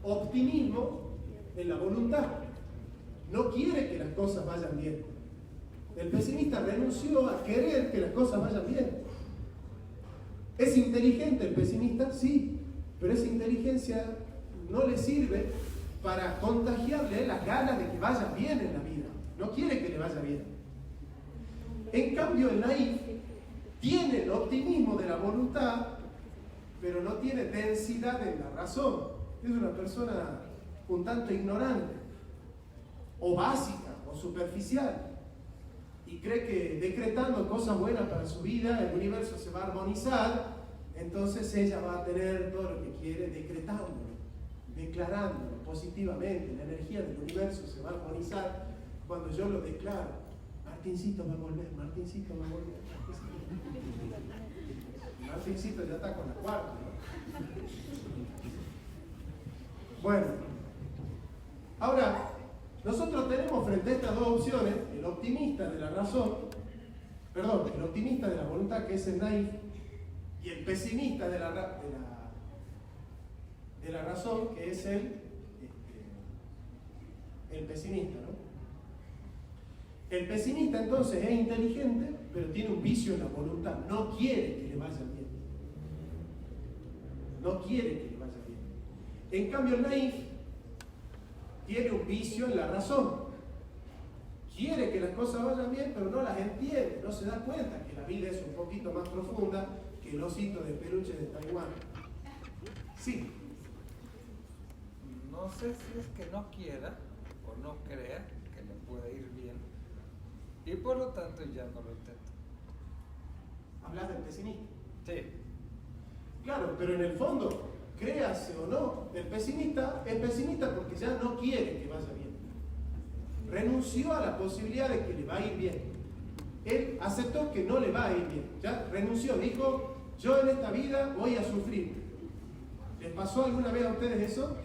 [SPEAKER 2] Optimismo en la voluntad. No quiere que las cosas vayan bien. El pesimista renunció a querer que las cosas vayan bien. ¿Es inteligente el pesimista? Sí, pero esa inteligencia no le sirve para contagiarle las ganas de que vaya bien en la vida. No quiere que le vaya bien. En cambio, el naif tiene el optimismo de la voluntad, pero no tiene densidad en la razón. Es una persona un tanto ignorante, o básica, o superficial. Y cree que decretando cosas buenas para su vida, el universo se va a armonizar, entonces ella va a tener todo lo que quiere, decretándolo, declarándolo positivamente. La energía del universo se va a armonizar cuando yo lo declaro. Martincito va a volver, Martincito va a volver. Martincito ya está con la cuarta, ¿no? Bueno, ahora, nosotros tenemos frente a estas dos opciones, el optimista de la razón, el optimista de la voluntad, que es el naif, y el pesimista de la razón, que es el pesimista, ¿no? El pesimista entonces es inteligente, pero tiene un vicio en la voluntad, no quiere que le vaya bien. No quiere que le vaya bien. En cambio el naif tiene un vicio en la razón. Quiere que las cosas vayan bien, pero no las entiende, no se da cuenta que la vida es un poquito más profunda que el osito de peluche de Taiwán. Sí.
[SPEAKER 4] No sé si es que no quiera o no crea que le puede ir bien y por lo tanto ya no lo intenta.
[SPEAKER 2] ¿Hablas del pesimista?
[SPEAKER 4] Sí.
[SPEAKER 2] Claro, pero en el fondo, créase o no, el pesimista es pesimista porque ya no quiere que vaya bien. Renunció a la posibilidad de que le va a ir bien. Él aceptó que no le va a ir bien. Ya renunció, dijo, yo en esta vida voy a sufrir. ¿Les pasó alguna vez a ustedes eso?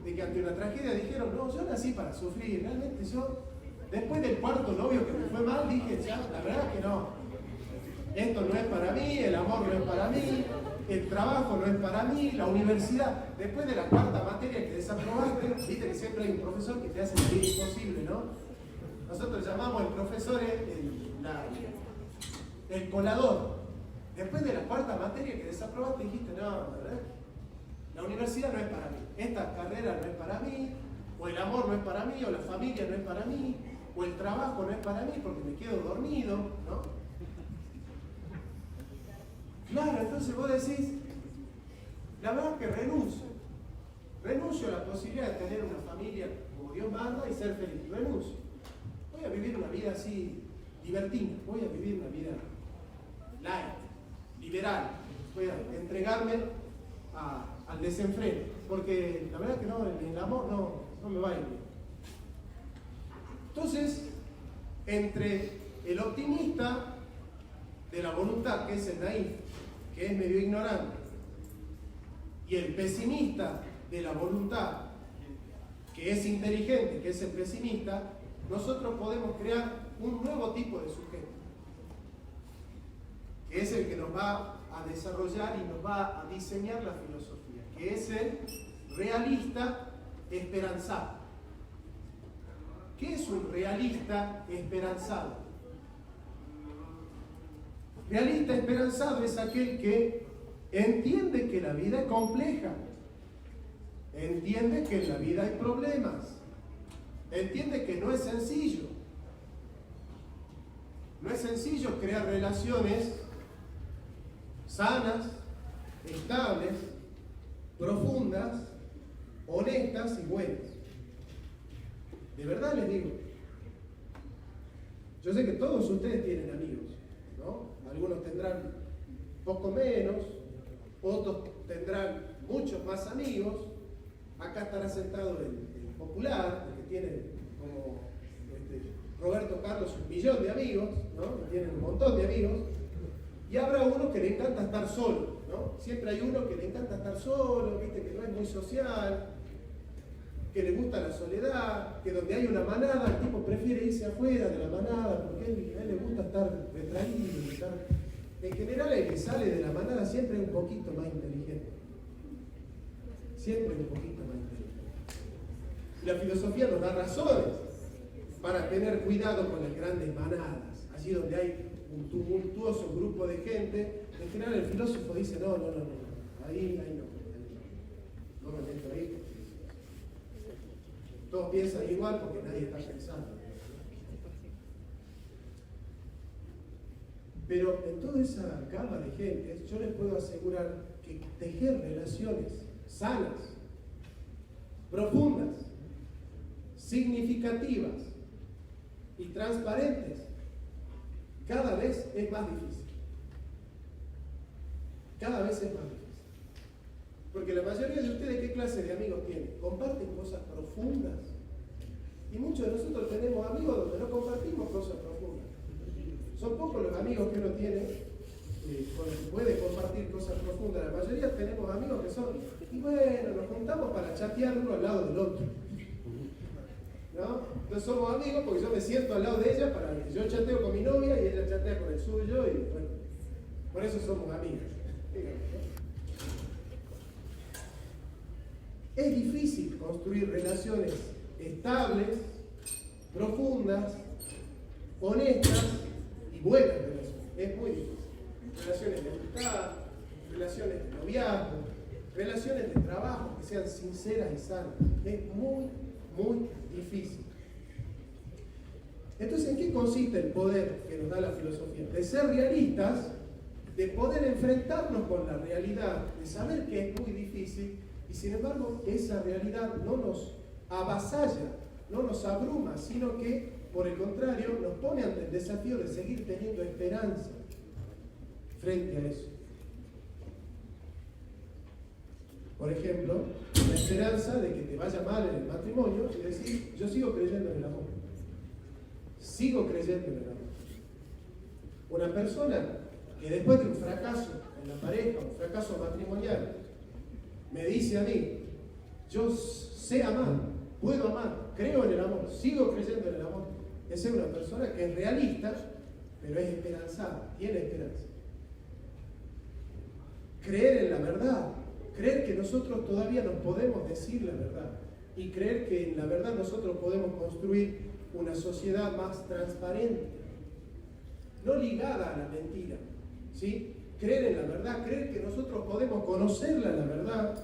[SPEAKER 2] De que ante una tragedia dijeron, no, yo nací para sufrir. Realmente yo, después del cuarto novio que me fue mal, dije, ya, la verdad que no. Esto no es para mí, el amor no es para mí, el trabajo no es para mí, la universidad. Después de la cuarta materia que desaprobaste, viste que siempre hay un profesor que te hace la vida imposible, ¿no? Nosotros llamamos al profesor el colador. Después de la cuarta materia que desaprobaste, dijiste, no, ¿verdad? La universidad no es para mí, esta carrera no es para mí, o el amor no es para mí, o la familia no es para mí, o el trabajo no es para mí porque me quedo dormido, ¿no? Claro, entonces vos decís, la verdad que renuncio a la posibilidad de tener una familia como Dios manda y ser feliz, renuncio. Voy a vivir una vida así, libertina, voy a vivir una vida light, liberal, voy a entregarme al desenfreno, porque la verdad que no, el amor no me va a ir bien. Entonces, entre el optimista de la voluntad, que es el naif, que es medio ignorante, y el pesimista de la voluntad, que es inteligente, que es el pesimista, nosotros podemos crear un nuevo tipo de sujeto, que es el que nos va a desarrollar y nos va a diseñar la filosofía, que es el realista esperanzado. ¿Qué es un realista esperanzado? Realista esperanzado es aquel que entiende que la vida es compleja, entiende que en la vida hay problemas, entiende que no es sencillo. No es sencillo crear relaciones sanas, estables, profundas, honestas y buenas. De verdad les digo. Yo sé que todos ustedes tienen amigos, ¿no? Algunos tendrán poco menos, otros tendrán muchos más amigos. Acá estará sentado el popular, el que tiene como Roberto Carlos 1 millón de amigos, ¿no? Tiene un montón de amigos. Y habrá uno que le encanta estar solo, ¿no? Siempre hay uno que le encanta estar solo, ¿viste? Que no es muy social, que le gusta la soledad, que donde hay una manada el tipo prefiere irse afuera de la manada porque a él le gusta estar retraído. En general el que sale de la manada siempre es un poquito más inteligente. Siempre un poquito más inteligente. Y la filosofía nos da razones para tener cuidado con las grandes manadas. Allí donde hay un tumultuoso grupo de gente, en general el filósofo dice, no, ahí no me meto ahí. Todos piensan igual porque nadie está pensando. Pero en toda esa gama de gente, yo les puedo asegurar que tejer relaciones sanas, profundas, significativas y transparentes cada vez es más difícil. Cada vez es más difícil. Porque la mayoría de ustedes, ¿qué clase de amigos tienen? Comparten cosas profundas. Y muchos de nosotros tenemos amigos donde no compartimos cosas profundas. Son pocos los amigos que uno tiene con los que puede compartir cosas profundas. La mayoría tenemos amigos que son, y bueno, nos juntamos para chatear uno al lado del otro. ¿No? Entonces somos amigos porque yo me siento al lado de ella para que yo chateo con mi novia y ella chatea con el suyo y bueno, por eso somos amigos. Es difícil construir relaciones estables, profundas, honestas y buenas relaciones. Es muy difícil. Relaciones de amistad, relaciones de noviazgo, relaciones de trabajo que sean sinceras y sanas. Es muy difícil. Entonces, ¿en qué consiste el poder que nos da la filosofía? De ser realistas, de poder enfrentarnos con la realidad, de saber que es muy difícil y sin embargo esa realidad no nos avasalla, no nos abruma, sino que por el contrario nos pone ante el desafío de seguir teniendo esperanza frente a eso. Por ejemplo, la esperanza de que te vaya mal en el matrimonio y decir, yo sigo creyendo en el amor. Sigo creyendo en el amor. Una persona que después de un fracaso en la pareja, un fracaso matrimonial, me dice a mí, yo sé amar, puedo amar, creo en el amor, sigo creyendo en el amor. Esa es una persona que es realista, pero es esperanzada, tiene esperanza. Creer en la verdad, creer que nosotros todavía nos podemos decir la verdad y creer que en la verdad nosotros podemos construir una sociedad más transparente, no ligada a la mentira, ¿sí? Creer en la verdad, creer que nosotros podemos conocerla la verdad,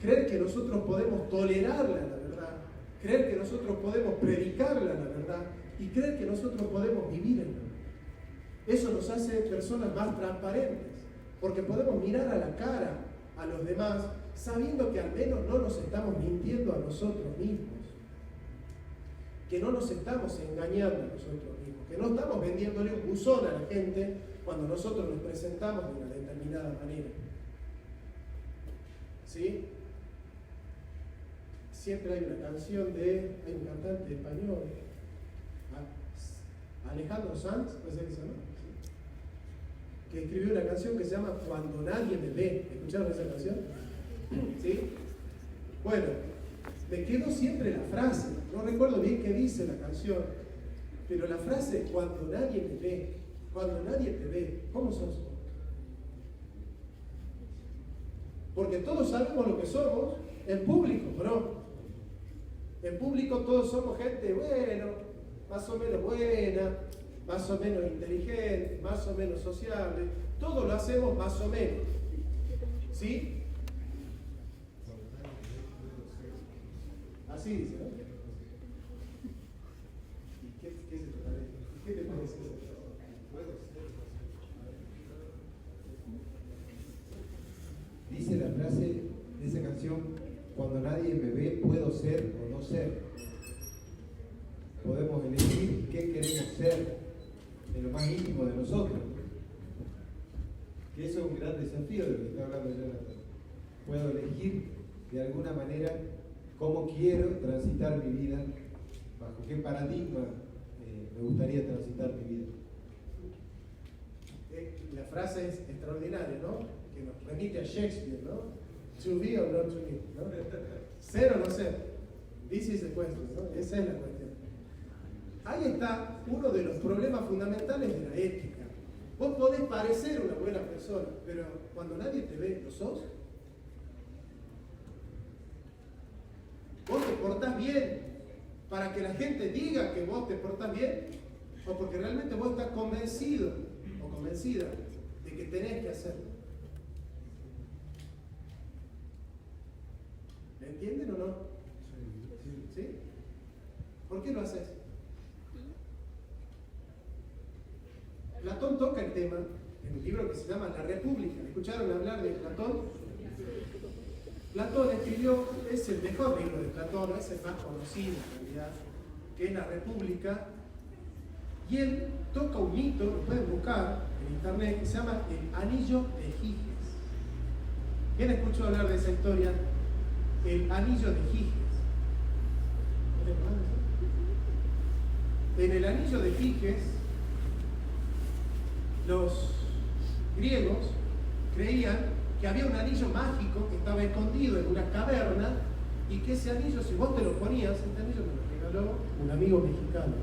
[SPEAKER 2] creer que nosotros podemos tolerarla la verdad, creer que nosotros podemos predicarla la verdad y creer que nosotros podemos vivir en la verdad. Eso nos hace personas más transparentes, porque podemos mirar a la cara a los demás sabiendo que al menos no nos estamos mintiendo a nosotros mismos, que no nos estamos engañando a nosotros mismos, que no estamos vendiéndole un buzón a la gente cuando nosotros nos presentamos de una determinada manera. ¿Sí? Siempre hay una canción hay un cantante español, Alejandro Sanz, puede ser que se llama, que escribió una canción que se llama Cuando nadie me ve. ¿Escucharon esa canción? ¿Sí? Bueno, me quedó siempre la frase, no recuerdo bien qué dice la canción, pero la frase, cuando nadie me ve, cuando nadie te ve, ¿cómo sos? Porque todos sabemos lo que somos en público, ¿no? En público todos somos gente, bueno, más o menos buena, más o menos inteligente, más o menos sociable, todo lo hacemos más o menos, ¿sí? Así dice, ¿no? ¿Y qué se te parece? ¿Qué te parece eso?
[SPEAKER 1] Dice la frase de esa canción, cuando nadie me ve, puedo ser o no ser. Podemos elegir qué queremos ser en lo más íntimo de nosotros. Que eso es un gran desafío de lo que está hablando Jonathan. Puedo elegir de alguna manera cómo quiero transitar mi vida, bajo qué paradigma me gustaría transitar mi vida.
[SPEAKER 2] La frase es extraordinaria, ¿no? Que nos remite a Shakespeare, ¿no? To be or not to be, ¿no? Ser o no ser. This is the question, ¿no? Esa es la cuestión. Ahí está uno de los problemas fundamentales de la ética. Vos podés parecer una buena persona, pero cuando nadie te ve, ¿lo sos? ¿Vos te portás bien para que la gente diga que vos te portás bien? ¿O porque realmente vos estás convencido o convencida de que tenés que hacerlo? ¿Me entienden o no? ¿Sí? ¿Por qué lo haces? Platón toca el tema en un libro que se llama La República. ¿Escucharon hablar de Platón? Platón escribió, es el mejor libro de Platón, es el más conocido en realidad, que es La República, y él toca un mito, lo pueden buscar en internet, que se llama el Anillo de Giges. ¿Quién escuchó hablar de esa historia? El Anillo de Giges. En el Anillo de Giges, los griegos creían que había un anillo mágico que estaba escondido en una caverna y que ese anillo, si vos te lo ponías, este anillo me lo regaló un amigo mexicano.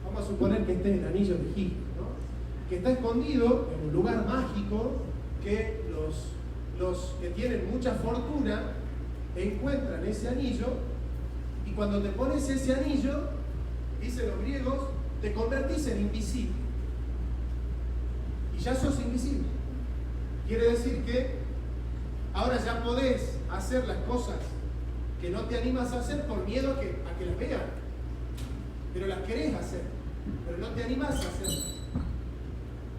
[SPEAKER 2] Vamos a suponer que este es el Anillo de Giges, ¿no? Que está escondido en un lugar mágico que los que tienen mucha fortuna encuentran ese anillo, y cuando te pones ese anillo, dicen los griegos, te convertís en invisible. Y ya sos invisible. Quiere decir que ahora ya podés hacer las cosas que no te animas a hacer por miedo a que las vean. Pero las querés hacer, pero no te animas a hacerlas.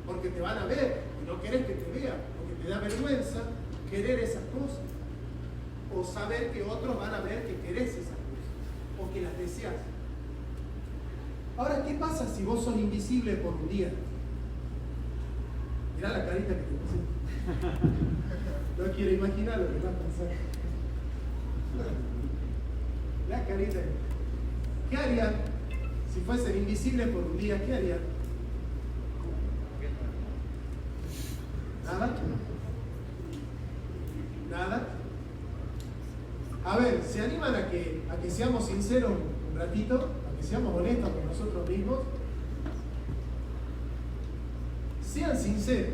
[SPEAKER 2] Porque te van a ver y no querés que te vean, porque te da vergüenza querer esas cosas. O saber que otros van a ver que querés esas cosas, o que las deseas. Ahora, ¿qué pasa si vos sos invisible por un día? Mirá la carita que te puse. No quiero imaginar lo que va a pasar. La carita. ¿Qué harían si fuesen invisibles por un día? ¿Qué harían? ¿Nada? ¿Nada? A ver, ¿se animan a que seamos sinceros un ratito? A que seamos honestos con nosotros mismos. Sean sinceros.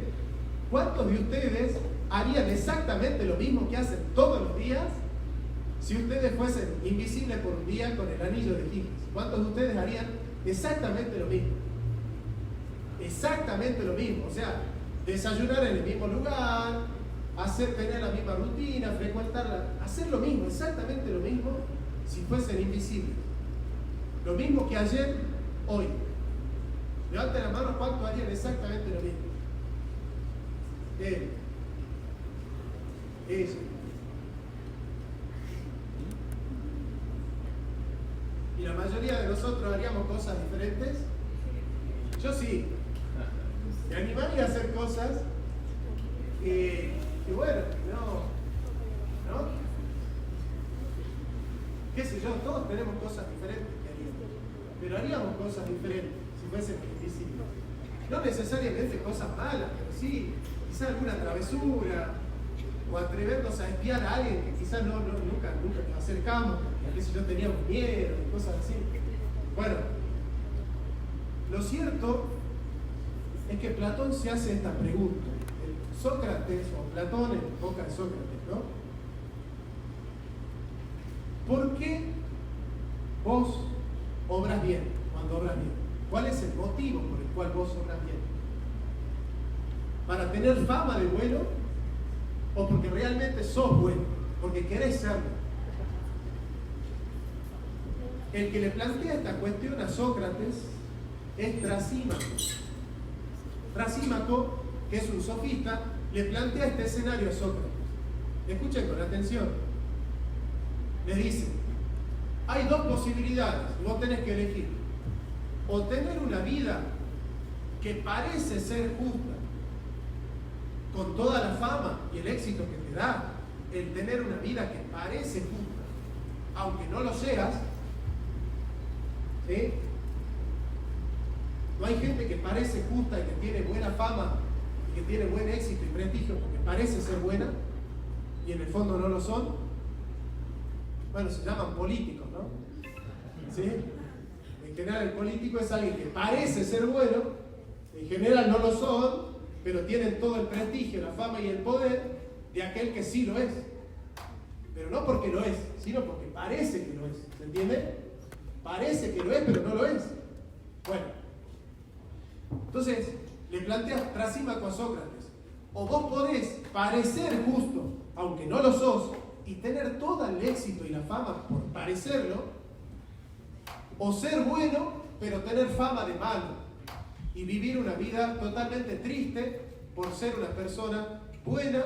[SPEAKER 2] ¿Cuántos de ustedes harían exactamente lo mismo que hacen todos los días si ustedes fuesen invisibles por un día con el Anillo de Giges? ¿Cuántos de ustedes harían exactamente lo mismo? Exactamente lo mismo. O sea, desayunar en el mismo lugar, tener la misma rutina, frecuentarla, hacer lo mismo, exactamente lo mismo si fuesen invisibles. Lo mismo que ayer, hoy. Levanten la mano, ¿cuántos harían exactamente lo mismo? Él. Ella. ¿Y la mayoría de nosotros haríamos cosas diferentes? Yo sí. Me animaría a hacer cosas que bueno, ¿no? Qué sé yo, todos tenemos cosas diferentes que haríamos. Pero haríamos cosas diferentes si fuésemos invisibles. No necesariamente cosas malas, pero sí, quizás alguna travesura, o atrevernos a espiar a alguien que quizás nunca nos acercamos, porque si no teníamos miedo, y cosas así. Bueno, lo cierto es que Platón se hace esta pregunta. Sócrates, o Platón en boca de Sócrates, ¿no? ¿Por qué vos obras bien cuando obras bien? ¿Cuál es el motivo por el cual vos obras bien? ¿Para tener fama de bueno? ¿O porque realmente sos bueno? Porque querés serlo. El que le plantea esta cuestión a Sócrates es Trasímaco. Trasímaco, que es un sofista, le plantea este escenario a Sócrates. Escuchen con atención. Le dice, hay dos posibilidades, vos tenés que elegir. O tener una vida que parece ser justa, con toda la fama y el éxito que te da el tener una vida que parece justa, aunque no lo seas, ¿sí? No hay gente que parece justa y que tiene buena fama y que tiene buen éxito y prestigio porque parece ser buena y en el fondo no lo son. Bueno, se llaman políticos, ¿no? ¿Sí? En general el político es alguien que parece ser bueno, en general no lo son, pero tienen todo el prestigio, la fama y el poder de aquel que sí lo es. Pero no porque lo es, sino porque parece que lo es. ¿Se entiende? Parece que lo es, pero no lo es. Bueno, entonces le plantea Trasímaco a Sócrates: o vos podés parecer justo, aunque no lo sos, y tener todo el éxito y la fama por parecerlo, o ser bueno, pero tener fama de malo y vivir una vida totalmente triste por ser una persona buena,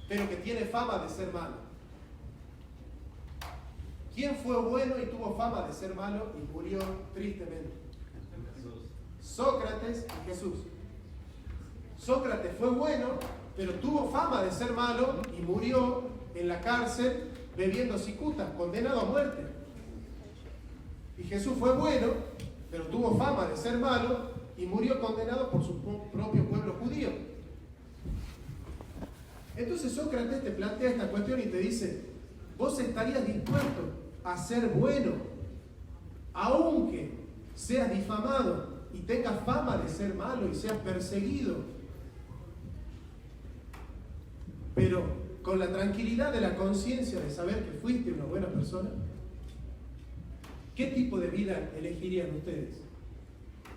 [SPEAKER 2] pero que tiene fama de ser malo. ¿Quién fue bueno y tuvo fama de ser malo y murió tristemente? Sócrates y Jesús. Sócrates fue bueno, pero tuvo fama de ser malo y murió en la cárcel bebiendo cicuta, condenado a muerte. Y Jesús fue bueno, pero tuvo fama de ser malo y murió condenado por su propio pueblo judío. Entonces Sócrates te plantea esta cuestión y te dice: vos estarías dispuesto a ser bueno, aunque seas difamado y tengas fama de ser malo y seas perseguido, pero con la tranquilidad de la conciencia de saber que fuiste una buena persona. ¿Qué tipo de vida elegirían ustedes?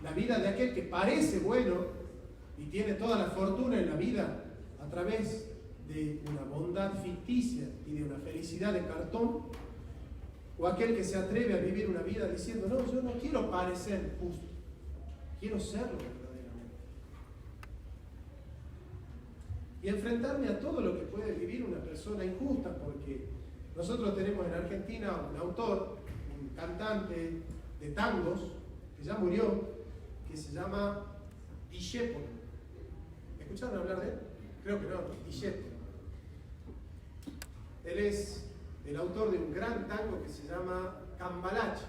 [SPEAKER 2] ¿La vida de aquel que parece bueno y tiene toda la fortuna en la vida a través de una bondad ficticia y de una felicidad de cartón? ¿O aquel que se atreve a vivir una vida diciendo: no, yo no quiero parecer justo, quiero serlo verdaderamente? Y enfrentarme a todo lo que puede vivir una persona injusta, porque nosotros tenemos en Argentina un autor, un cantante de tangos, que ya murió, que se llama Discepolo. ¿Escucharon hablar de él? Creo que no, Discepolo. Él es el autor de un gran tango que se llama Cambalache,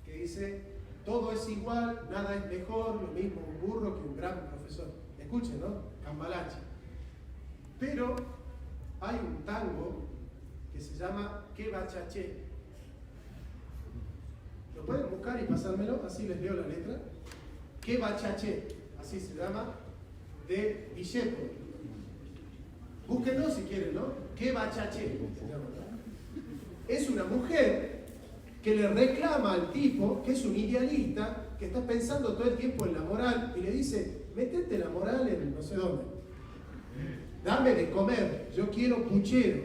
[SPEAKER 2] que dice: todo es igual, nada es mejor, lo mismo un burro que un gran profesor. Escuchen, ¿no? Cambalache. Pero hay un tango que se llama Que Bachaché. ¿Lo pueden buscar y pasármelo? Así les leo la letra. Que Bachaché, así se llama, de Discepolo. Búsquenlo si quieren, ¿no? Que Bachaché se llama, ¿no? Es una mujer que le reclama al tipo, que es un idealista, que está pensando todo el tiempo en la moral, y le dice: métete la moral en no sé dónde. Dame de comer, yo quiero puchero,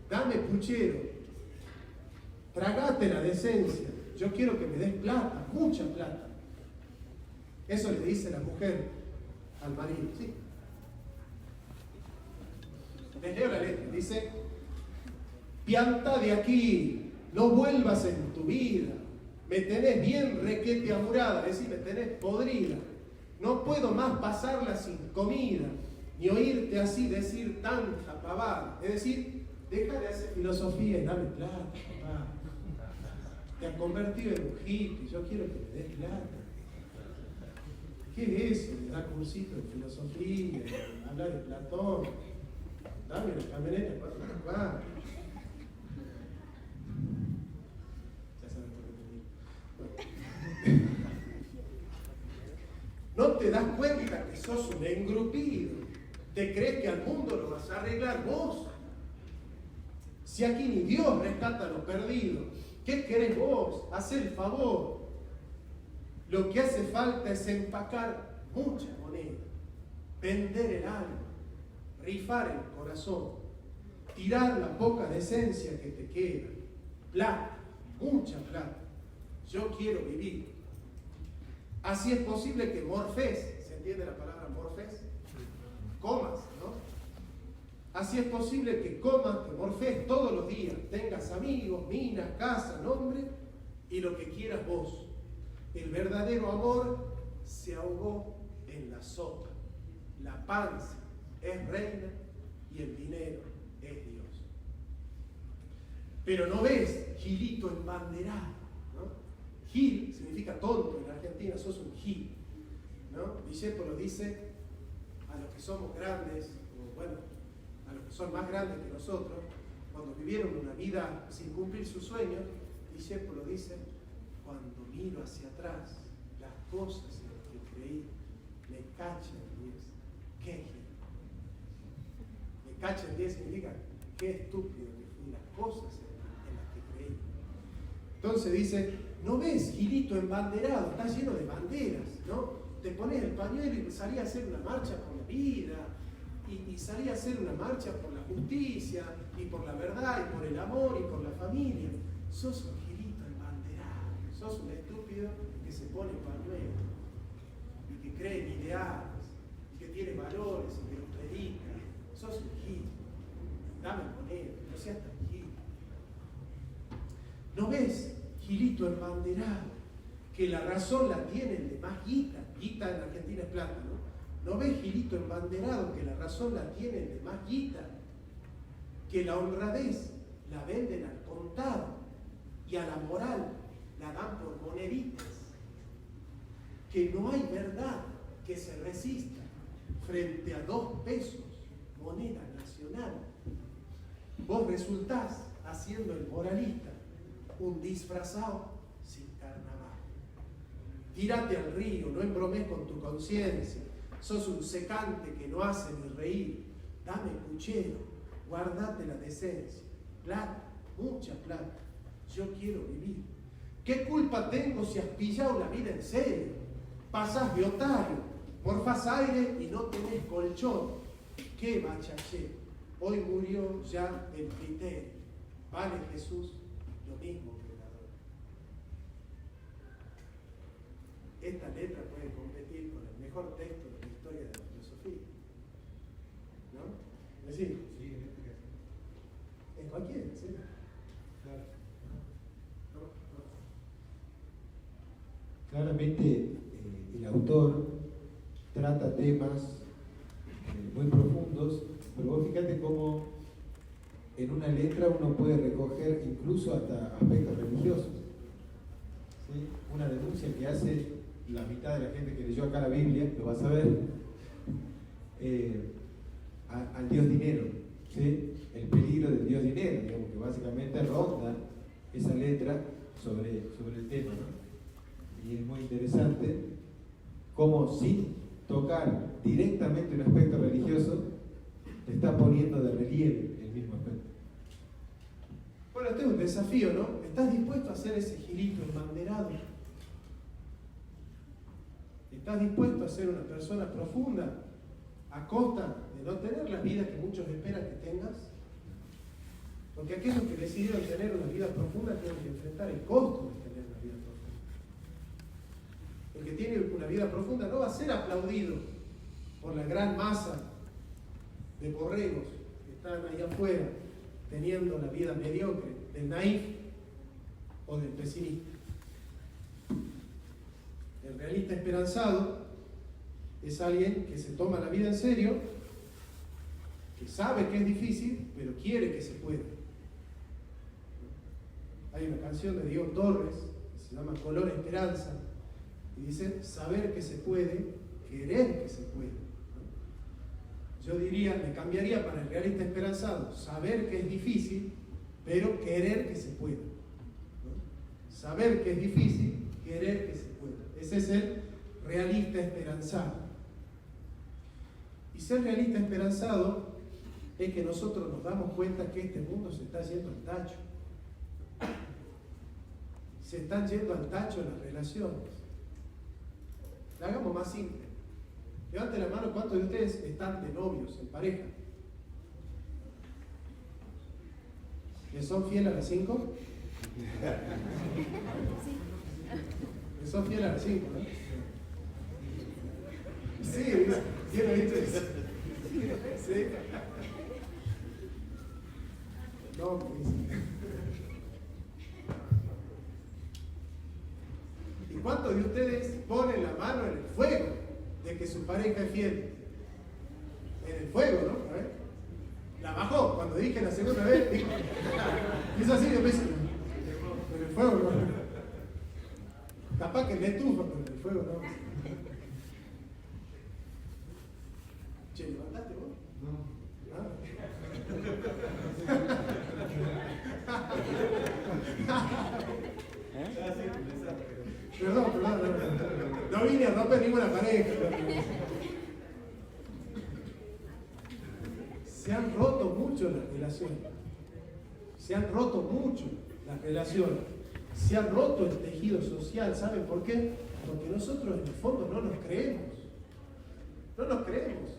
[SPEAKER 2] dame puchero. Tragate la decencia, yo quiero que me des plata, mucha plata. Eso le dice la mujer al marido, ¿sí? Les leo la letra, dice: pianta de aquí, no vuelvas en tu vida, me tenés bien requete amurada, es decir, me tenés podrida. No puedo más pasarla sin comida, ni oírte así decir tanta pavada. Es decir, deja de hacer filosofía y dame plata, papá. Te has convertido en un hippie, yo quiero que me des plata. ¿Qué es eso? De dar cursito de filosofía, de hablar de Platón. Dame la camioneta 4x4. Ya saben por qué te digo. No te das cuenta que sos un engrupido. Te crees que al mundo lo vas a arreglar vos. Si aquí ni Dios rescata a los perdidos, ¿qué querés vos? Haz el favor. Lo que hace falta es empacar mucha moneda, vender el alma, rifar el corazón, tirar la poca decencia que te queda, plata, mucha plata. Yo quiero vivir. Así es posible que morfes, ¿se entiende la palabra morfes? Comas, ¿no? Así es posible que comas, que morfes todos los días, tengas amigos, minas, casa, nombre y lo que quieras vos. El verdadero amor se ahogó en la sopa. La panza es reina y el dinero es Dios. Pero no ves gilito embanderado, ¿no? Gil significa tonto en Argentina, sos un gil, ¿no? Discépolo dice a los que somos grandes, o bueno, a los que son más grandes que nosotros, cuando vivieron una vida sin cumplir sus sueños, Discépolo dice: cuando miro hacia atrás, las cosas en las que creí me cachan 10. ¿Qué gil? Me cachan 10 significa qué estúpido que fui, las cosas en las que creí. Entonces dice: ¿no ves, gilito embanderado? Está lleno de banderas, ¿no? Te pones el pañuelo y salí a hacer una marcha por la vida, y salí a hacer una marcha por la justicia, y por la verdad, y por el amor, y por la familia. Sos un gilito embanderado, sos un estúpido que se pone pañuelo, y que cree en ideales, y que tiene valores, y que los predica. Sos un gil. Dame con él, no seas tan gil. ¿No ves, gilito embanderado, que la razón la tiene el de más guita? Guita en Argentina es plata, ¿no? ¿No ves, gilito embanderado, que la razón la tiene el de más guita? Que la honradez la venden al contado y a la moral la dan por moneditas. Que no hay verdad que se resista frente a 2 pesos, moneda nacional. Vos resultás haciendo el moralista, un disfrazado sin carnaval. Tírate al río, no embromes con tu conciencia. Sos un secante que no hace ni reír. Dame puchero, guardate la decencia. Plata, mucha plata. Yo quiero vivir. ¿Qué culpa tengo si has pillado la vida en serio? Pasás de otario, morfás aire y no tenés colchón. ¡Qué machaché! Hoy murió ya el criterio. Vale Jesús lo mismo que la droga. Esta letra puede competir con el mejor texto de la historia de la filosofía. ¿No? ¿Es decir?
[SPEAKER 5] Sí, en este caso.
[SPEAKER 2] En cualquiera, ¿sí?
[SPEAKER 5] Claro.
[SPEAKER 1] Claramente el autor trata temas muy profundos, pero vos fíjate cómo en una letra uno puede recoger incluso hasta aspectos religiosos. ¿Sí? Una denuncia que hace la mitad de la gente que leyó acá la Biblia, lo vas a ver, al Dios dinero, ¿sí? El peligro del Dios dinero, digamos que básicamente ronda esa letra sobre el tema, ¿no? Y es muy interesante cómo sin tocar directamente un aspecto religioso te está poniendo de relieve el mismo aspecto.
[SPEAKER 2] Bueno, este es un desafío, ¿no? ¿Estás dispuesto a hacer ese gilito embanderado? ¿Estás dispuesto a ser una persona profunda a costa de no tener la vida que muchos esperan que tengas? Porque aquellos que decidieron tener una vida profunda tienen que enfrentar el costo de tener una vida profunda. El que tiene una vida profunda no va a ser aplaudido por la gran masa de borregos que están ahí afuera teniendo la vida mediocre del naif o del pesimista. El realista esperanzado es alguien que se toma la vida en serio, que sabe que es difícil, pero quiere que se pueda. Hay una canción de Diego Torres que se llama Color Esperanza y dice: saber que se puede querer que se pueda, ¿no? Yo diría, me cambiaría para el realista esperanzado, saber que es difícil, pero querer que se pueda, ¿no? Saber que es difícil, querer que se pueda. Ese es el realista esperanzado. Y ser realista esperanzado es que nosotros nos damos cuenta que este mundo se está yendo al tacho. Se están yendo al tacho las relaciones. La hagamos más simple. Levante la mano, ¿cuántos de ustedes están de novios, en pareja? ¿Le son fieles a las 5? ¿Le son fieles a las 5, no? Sí, ¿quién lo viste? Sí. No, pues. ¿Y cuántos de ustedes ponen la mano en el fuego de que su pareja es fiel? En el fuego, ¿no? A ver. La bajó. Cuando dije la segunda vez, dijo. Es así, yo pensé. En el fuego, ¿no? Capaz que me estufa, pero en el fuego, ¿no? Che, ¿levantaste vos? No. Perdón. No vine a romper ninguna pareja. Se han roto mucho las relaciones. Se han roto mucho las relaciones. Se ha roto el tejido social. ¿Saben por qué? Porque nosotros en el fondo no nos creemos. No nos creemos.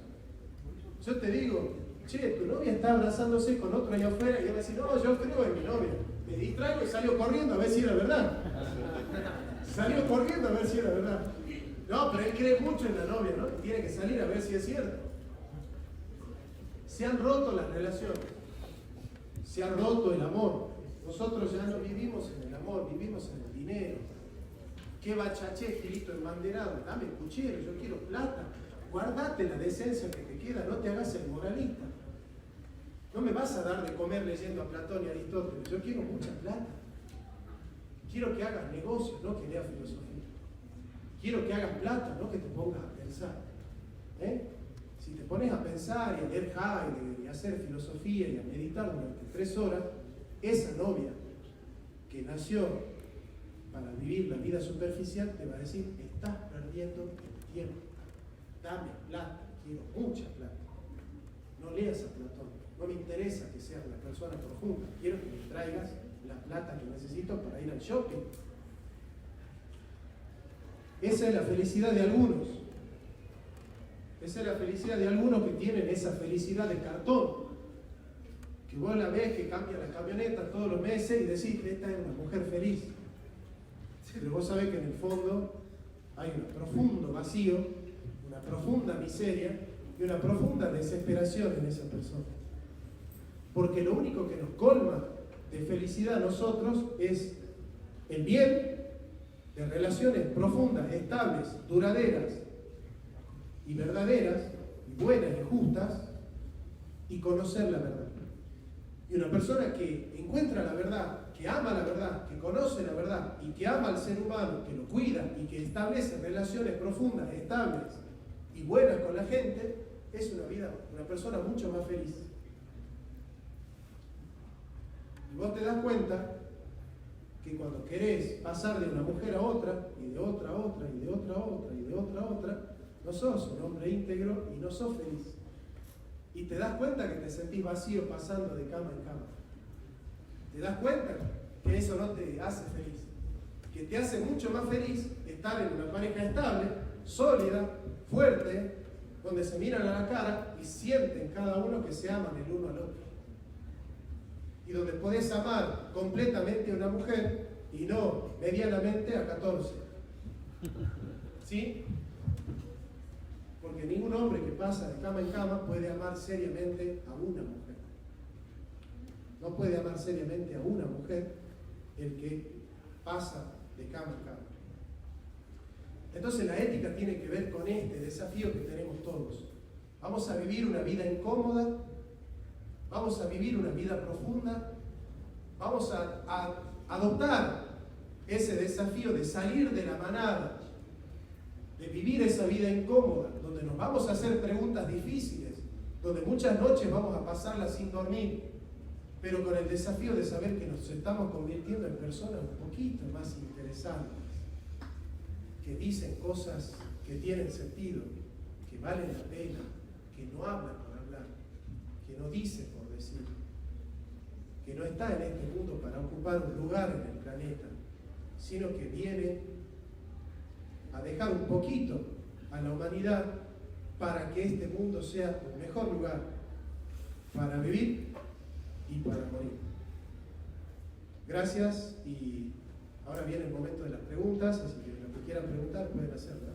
[SPEAKER 2] Yo te digo, che, tu novia está abrazándose con otro allá afuera y yo me decís, no, yo creo en mi novia. Me distraigo y salió corriendo a ver si era verdad. Salió corriendo a ver si era verdad. No, pero él cree mucho en la novia, ¿no? Y tiene que salir a ver si es cierto. Se han roto las relaciones. Se ha roto el amor. Nosotros ya no vivimos en el amor, vivimos en el dinero. Qué bachaché, girito embanderado. Dame cuchillo, yo quiero plata. Guardate la decencia que te queda, no te hagas el moralista. No me vas a dar de comer leyendo a Platón y a Aristóteles. Yo quiero mucha plata. Quiero que hagas negocios, no que leas filosofía. Quiero que hagas plata, no que te pongas a pensar. Si te pones a pensar y a leer Heidegger y a hacer filosofía y a meditar durante 3 horas, esa novia que nació para vivir la vida superficial te va a decir, estás perdiendo el tiempo. Dame plata, quiero mucha plata. No leas a Platón, no me interesa que seas una persona profunda, quiero que me traigas la plata que necesito para ir al shopping. Esa es la felicidad de algunos. Esa es la felicidad de algunos que tienen esa felicidad de cartón. Que vos la ves que cambia la camioneta todos los meses y decís, esta es una mujer feliz. Pero vos sabés que en el fondo hay un profundo vacío, una profunda miseria y una profunda desesperación en esa persona. Porque lo único que nos colma de felicidad a nosotros es el bien de relaciones profundas, estables, duraderas y verdaderas, y buenas y justas, y conocer la verdad. Y una persona que encuentra la verdad, que ama la verdad, que conoce la verdad y que ama al ser humano, que lo cuida y que establece relaciones profundas, estables y buenas con la gente, es una persona mucho más feliz. Y vos te das cuenta que cuando querés pasar de una mujer a otra, y de otra a otra, y de otra a otra, y de otra a otra, no sos un hombre íntegro y no sos feliz. Y te das cuenta que te sentís vacío pasando de cama en cama. Te das cuenta que eso no te hace feliz. Que te hace mucho más feliz estar en una pareja estable, sólida, fuerte, donde se miran a la cara y sienten cada uno que se aman el uno al otro. Y donde podés amar completamente a una mujer y no medianamente a 14. ¿Sí? Porque ningún hombre que pasa de cama en cama puede amar seriamente a una mujer. No puede amar seriamente a una mujer el que pasa de cama en cama. Entonces la ética tiene que ver con este desafío que tenemos todos. Vamos a vivir una vida incómoda, vamos a vivir una vida profunda, vamos a adoptar ese desafío de salir de la manada de vivir esa vida incómoda, donde nos vamos a hacer preguntas difíciles, donde muchas noches vamos a pasarlas sin dormir, pero con el desafío de saber que nos estamos convirtiendo en personas un poquito más interesantes, que dicen cosas que tienen sentido, que valen la pena, que no hablan por hablar, que no dicen por decir, que no está en este mundo para ocupar un lugar en el planeta, sino que viene a dejar un poquito a la humanidad para que este mundo sea un mejor lugar para vivir y para morir. Gracias, y ahora viene el momento de las preguntas, así que lo que quieran preguntar pueden hacerlo.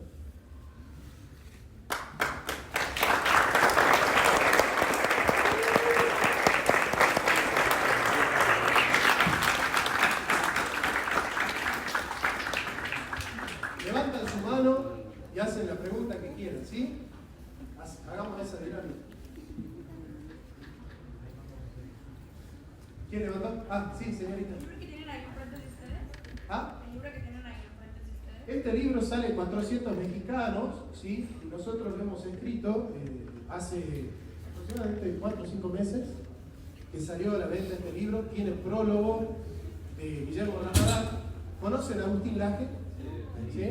[SPEAKER 2] Levantan su mano y hacen la pregunta que quieran, ¿sí? Hagamos esa dinámica. ¿Quién levantó? Ah, sí, señorita.
[SPEAKER 3] ¿El libro que tienen ahí enfrente de ustedes?
[SPEAKER 2] ¿Ah?
[SPEAKER 3] ¿El libro que tienen ahí enfrente de ustedes?
[SPEAKER 2] Este libro sale en 400 mexicanos, ¿sí? Y nosotros lo hemos escrito hace aproximadamente 4 o 5 meses que salió a la venta este libro. Tiene prólogo de Guillermo Ramadán. ¿Conocen a Agustín Laje? ¿Sí?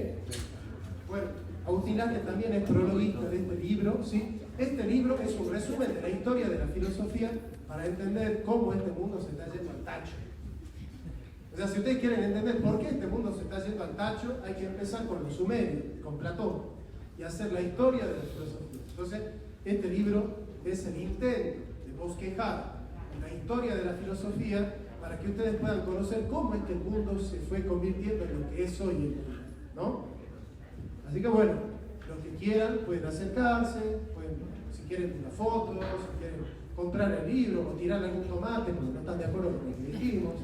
[SPEAKER 2] Bueno, Agustín Laje también es prologuista de este libro, ¿sí? Este libro es un resumen de la historia de la filosofía para entender cómo este mundo se está yendo al tacho. O sea, si ustedes quieren entender por qué este mundo se está yendo al tacho, hay que empezar con los sumerios, con Platón, y hacer la historia de la filosofía. Entonces, este libro es el intento de bosquejar la historia de la filosofía para que ustedes puedan conocer cómo es que el mundo se fue convirtiendo en lo que es hoy el mundo, ¿no? Así que bueno, los que quieran pueden acercarse, pueden, si quieren una foto, si quieren comprar el libro o tirar algún tomate porque no están de acuerdo con lo que dijimos,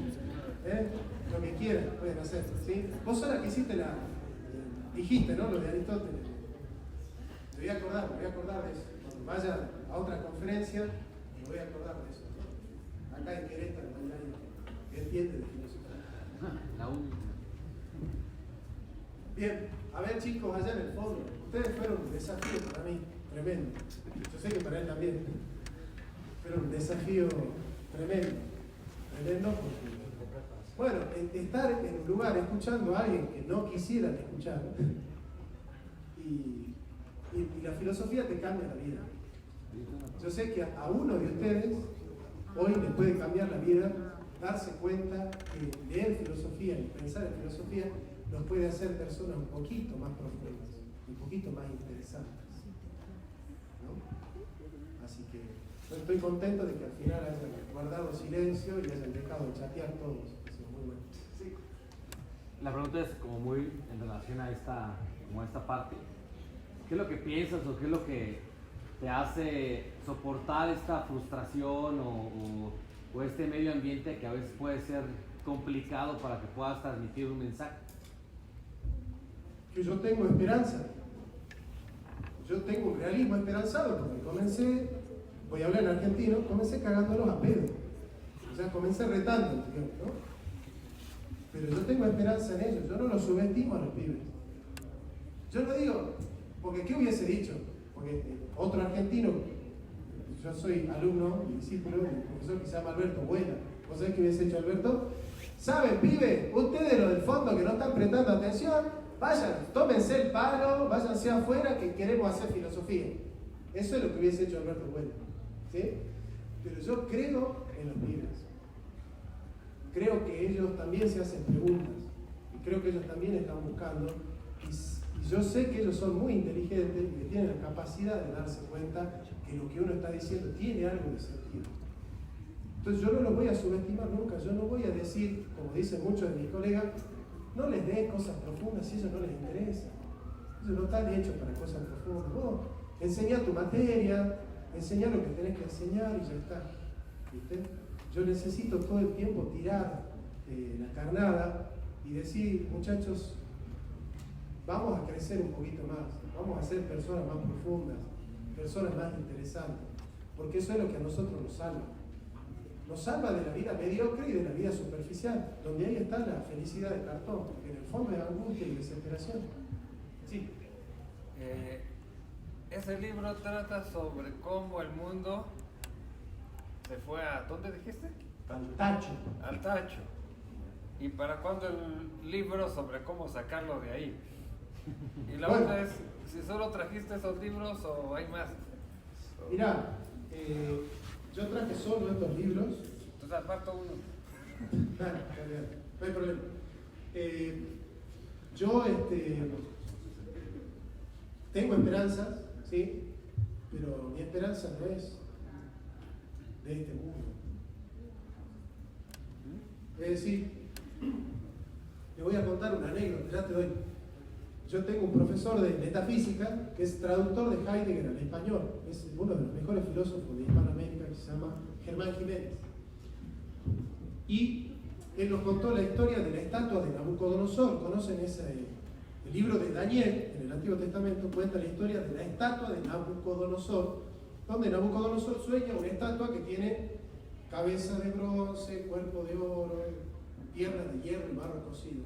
[SPEAKER 2] lo que quieran pueden hacer, ¿sí? Vos ahora que hiciste dijiste, ¿no? Lo de Aristóteles. Me voy a acordar de eso. Cuando vaya a otra conferencia, me voy a acordar de eso, ¿no? Acá en Querétaro hay alguien que entiende de filosofía. Bien, a ver chicos, allá en el fondo, ustedes fueron un desafío para mí, tremendo. Yo sé que para él también. Fueron un desafío tremendo porque, bueno, estar en un lugar escuchando a alguien que no quisieran escuchar, y la filosofía te cambia la vida. Yo sé que a uno de ustedes hoy les puede cambiar la vida, darse cuenta que leer filosofía y pensar en filosofía nos puede hacer personas un poquito más profundas, un poquito más interesantes, ¿no? Así que yo estoy contento de que al final hayan guardado silencio y hayan dejado de chatear todos. Eso es muy bueno. Sí.
[SPEAKER 6] La pregunta es como muy en relación a esta parte. ¿Qué es lo que piensas o qué es lo que te hace soportar esta frustración o este medio ambiente que a veces puede ser complicado para que puedas transmitir un mensaje?
[SPEAKER 2] Que yo tengo esperanza. Yo tengo un realismo esperanzado porque comencé, voy a hablar en argentino, comencé cagándolos a pedo. O sea, comencé retando, ¿no? Pero yo tengo esperanza en ellos, yo no los subestimo a los pibes. Yo no digo, porque ¿qué hubiese dicho? Porque otro argentino, yo soy alumno y discípulo de un profesor que se llama Alberto Buena. ¿Vos sabés qué hubiese hecho Alberto? ¿Saben, pibe? Ustedes los del fondo que no están prestando atención, vayan, tómense el palo, váyanse afuera que queremos hacer filosofía. Eso es lo que hubiese hecho Alberto Bueno, ¿sí? Pero yo creo en los pibes. Creo que ellos también se hacen preguntas. Y creo que ellos también están buscando. Y yo sé que ellos son muy inteligentes y que tienen la capacidad de darse cuenta que lo que uno está diciendo tiene algo de sentido. Entonces yo no los voy a subestimar nunca. Yo no voy a decir, como dicen muchos de mis colegas, no les des cosas profundas si a ellos no les interesa. Ellos no están hechos para cosas profundas. Vos enseñá tu materia, enseñá lo que tenés que enseñar y ya está. ¿Viste? Yo necesito todo el tiempo tirar la carnada y decir, muchachos, vamos a crecer un poquito más, vamos a ser personas más profundas, personas más interesantes, porque eso es lo que a nosotros nos salva. Nos salva de la vida mediocre y de la vida superficial, donde ahí está la felicidad de cartón, porque en el fondo es angustia y desesperación. Sí.
[SPEAKER 4] Ese libro trata sobre cómo el mundo se fue a... ¿Dónde dijiste?
[SPEAKER 2] Al tacho.
[SPEAKER 4] Al tacho. ¿Y para cuándo el libro sobre cómo sacarlo de ahí? Y la
[SPEAKER 2] Bueno.
[SPEAKER 4] otra es, si solo trajiste esos libros o hay más.
[SPEAKER 2] Mirá, yo traje solo estos libros.
[SPEAKER 4] Entonces aparto uno.
[SPEAKER 2] Dale, dale, no hay problema. Yo tengo esperanzas, ¿sí? Pero mi esperanza no es de este mundo. Es decir, le voy a contar una anécdota, ya te doy. Yo tengo un profesor de metafísica que es traductor de Heidegger al español. Es uno de los mejores filósofos de Hispanoamérica que se llama Germán Jiménez. Y él nos contó la historia de la estatua de Nabucodonosor. ¿Conocen el libro de Daniel, en el Antiguo Testamento, cuenta la historia de la estatua de Nabucodonosor, donde Nabucodonosor sueña una estatua que tiene cabeza de bronce, cuerpo de oro, piernas de hierro y barro cocido.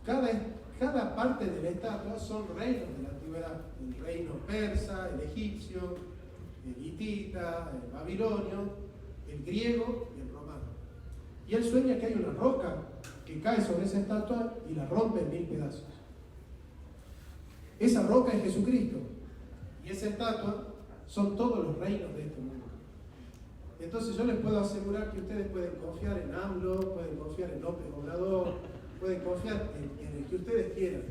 [SPEAKER 2] Cada parte de la estatua son reinos de la antigüedad. El reino persa, el egipcio, el hitita, el babilonio, el griego y el romano. Y él sueña que hay una roca que cae sobre esa estatua y la rompe en 1000 pedazos. Esa roca es Jesucristo. Y esa estatua son todos los reinos de este mundo. Entonces yo les puedo asegurar que ustedes pueden confiar en AMLO, pueden confiar en López Obrador, pueden confiar en el que ustedes quieran.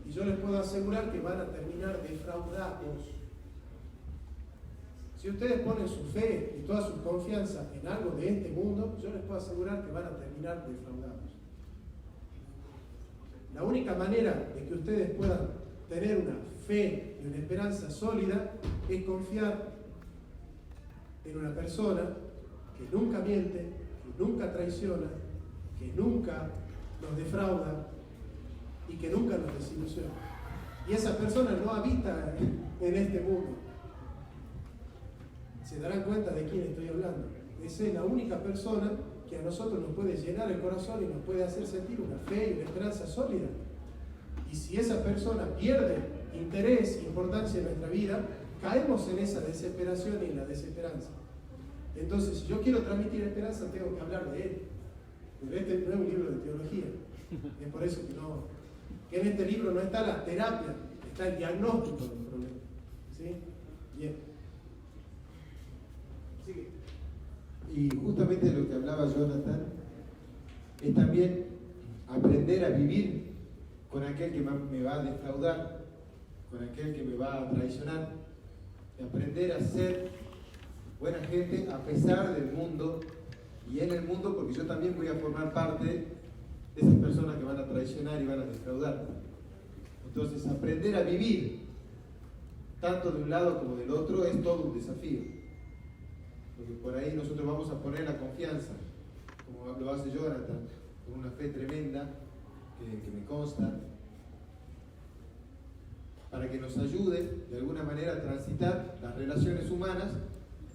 [SPEAKER 2] Y yo les puedo asegurar que van a terminar defraudados. Si ustedes ponen su fe y toda su confianza en algo de este mundo, yo les puedo asegurar que van a terminar defraudados. La única manera de que ustedes puedan tener una fe y una esperanza sólida es confiar en una persona que nunca miente, que nunca traiciona, que nunca nos defrauda y que nunca nos desilusiona. Y esa persona no habita en este mundo. Se darán cuenta de quién estoy hablando. Esa es la única persona que a nosotros nos puede llenar el corazón y nos puede hacer sentir una fe y una esperanza sólida. Y si esa persona pierde interés e importancia en nuestra vida, caemos en esa desesperación y en la desesperanza. Entonces, si yo quiero transmitir esperanza, tengo que hablar de él. Pero este no es un libro de teología. Es por eso que en este libro no está la terapia, está el diagnóstico del problema. ¿Sí? Bien. Sigue.
[SPEAKER 1] Y justamente lo que hablaba Jonathan es también aprender a vivir con aquel que me va a defraudar, con aquel que me va a traicionar, y aprender a ser buena gente a pesar del mundo y en el mundo, porque yo también voy a formar parte de esas personas que van a traicionar y van a defraudar. Entonces, aprender a vivir tanto de un lado como del otro es todo un desafío, porque por ahí nosotros vamos a poner la confianza, como lo hace Jonathan, con una fe tremenda que me consta, para que nos ayude de alguna manera a transitar las relaciones humanas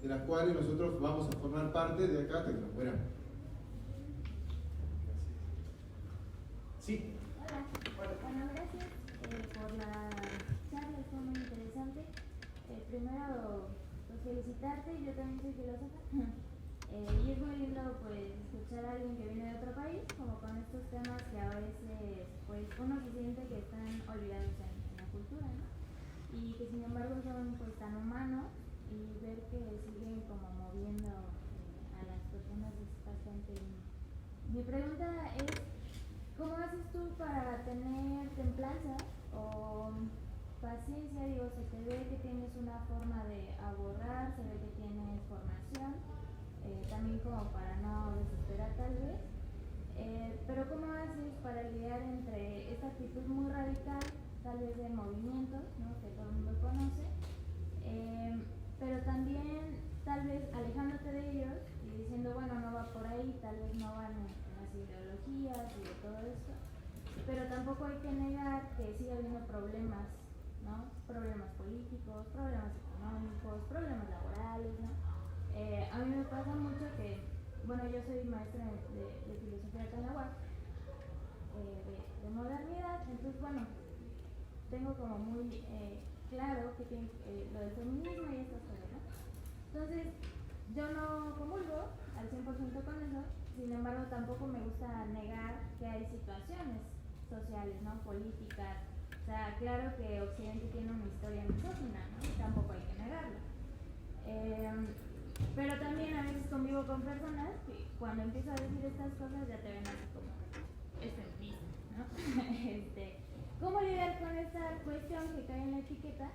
[SPEAKER 1] de las cuales nosotros vamos a formar parte de acá hasta que nos mueramos.
[SPEAKER 2] Sí.
[SPEAKER 7] Hola. Bueno, gracias por la charla, fue muy interesante. Primero, pues felicitarte, yo también soy filósofa. Y es muy lindo pues escuchar a alguien que viene de otro país, como con estos temas que a veces pues uno se siente que están olvidados en la cultura, ¿no? Y que sin embargo son pues tan humanos, y ver que siguen como moviendo a las personas es bastante lindo. Mi pregunta es, ¿cómo haces tú para tener templanza o paciencia? Digo, se te ve que tienes una forma de abordar, se ve que tienes formación, también como para no desesperar tal vez, pero ¿cómo haces para lidiar entre esta actitud muy radical, tal vez de movimientos, ¿no?, que todo el mundo conoce, pero también tal vez alejándote de ellos y diciendo, bueno, no va por ahí, tal vez no van en las ideologías y de todo esto, pero tampoco hay que negar que sigue habiendo problemas, ¿no? Problemas políticos, problemas económicos, problemas laborales, ¿no? A mí me pasa mucho que, bueno, yo soy maestra de filosofía acá en la UAC, de modernidad, entonces, bueno, tengo como muy claro que tiene, lo del feminismo y estas cosas, ¿no? Entonces, yo no comulgo al 100% con eso, sin embargo tampoco me gusta negar que hay situaciones sociales, ¿no? Políticas. O sea, claro que Occidente tiene una historia misógina, ¿no? Tampoco hay que negarlo. Pero también a veces convivo con personas que cuando empiezo a decir estas cosas ya te ven así como, es feminista, ¿no? ¿Cómo lidiar con esta cuestión que cae en la etiqueta?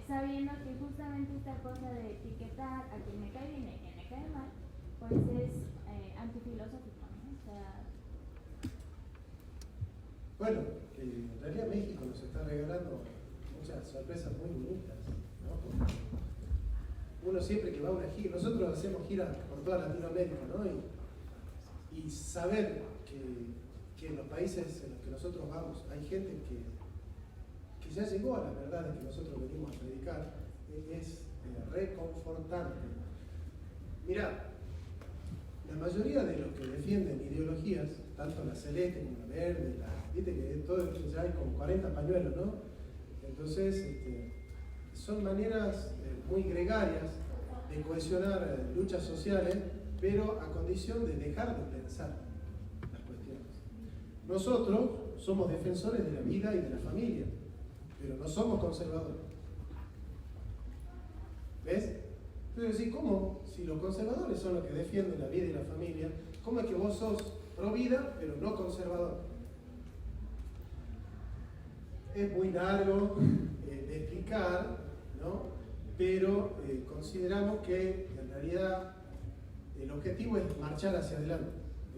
[SPEAKER 7] Sabiendo que justamente esta cosa de etiquetar a quien me cae bien y a quien me cae mal, pues es antifilosófico, ¿no? O sea...
[SPEAKER 2] Bueno, en realidad México nos está regalando muchas sorpresas muy bonitas, ¿no? Porque uno siempre que va a una gira, nosotros hacemos giras por toda Latinoamérica, ¿no? Y saber que en los países en los que nosotros vamos hay gente que ya llegó a las verdades que nosotros venimos a predicar, es reconfortante. Mirá, la mayoría de los que defienden ideologías, tanto la celeste como la verde, viste que todo ya hay como 40 pañuelos, ¿no? Entonces, son maneras muy gregarias de cohesionar luchas sociales, pero a condición de dejar de pensar las cuestiones. Nosotros somos defensores de la vida y de la familia, pero no somos conservadores. ¿Ves? Entonces, ¿cómo? Si los conservadores son los que defienden la vida y la familia, ¿cómo es que vos sos pro vida, pero no conservador? Es muy largo de explicar, ¿no? Pero consideramos que en realidad el objetivo es marchar hacia adelante,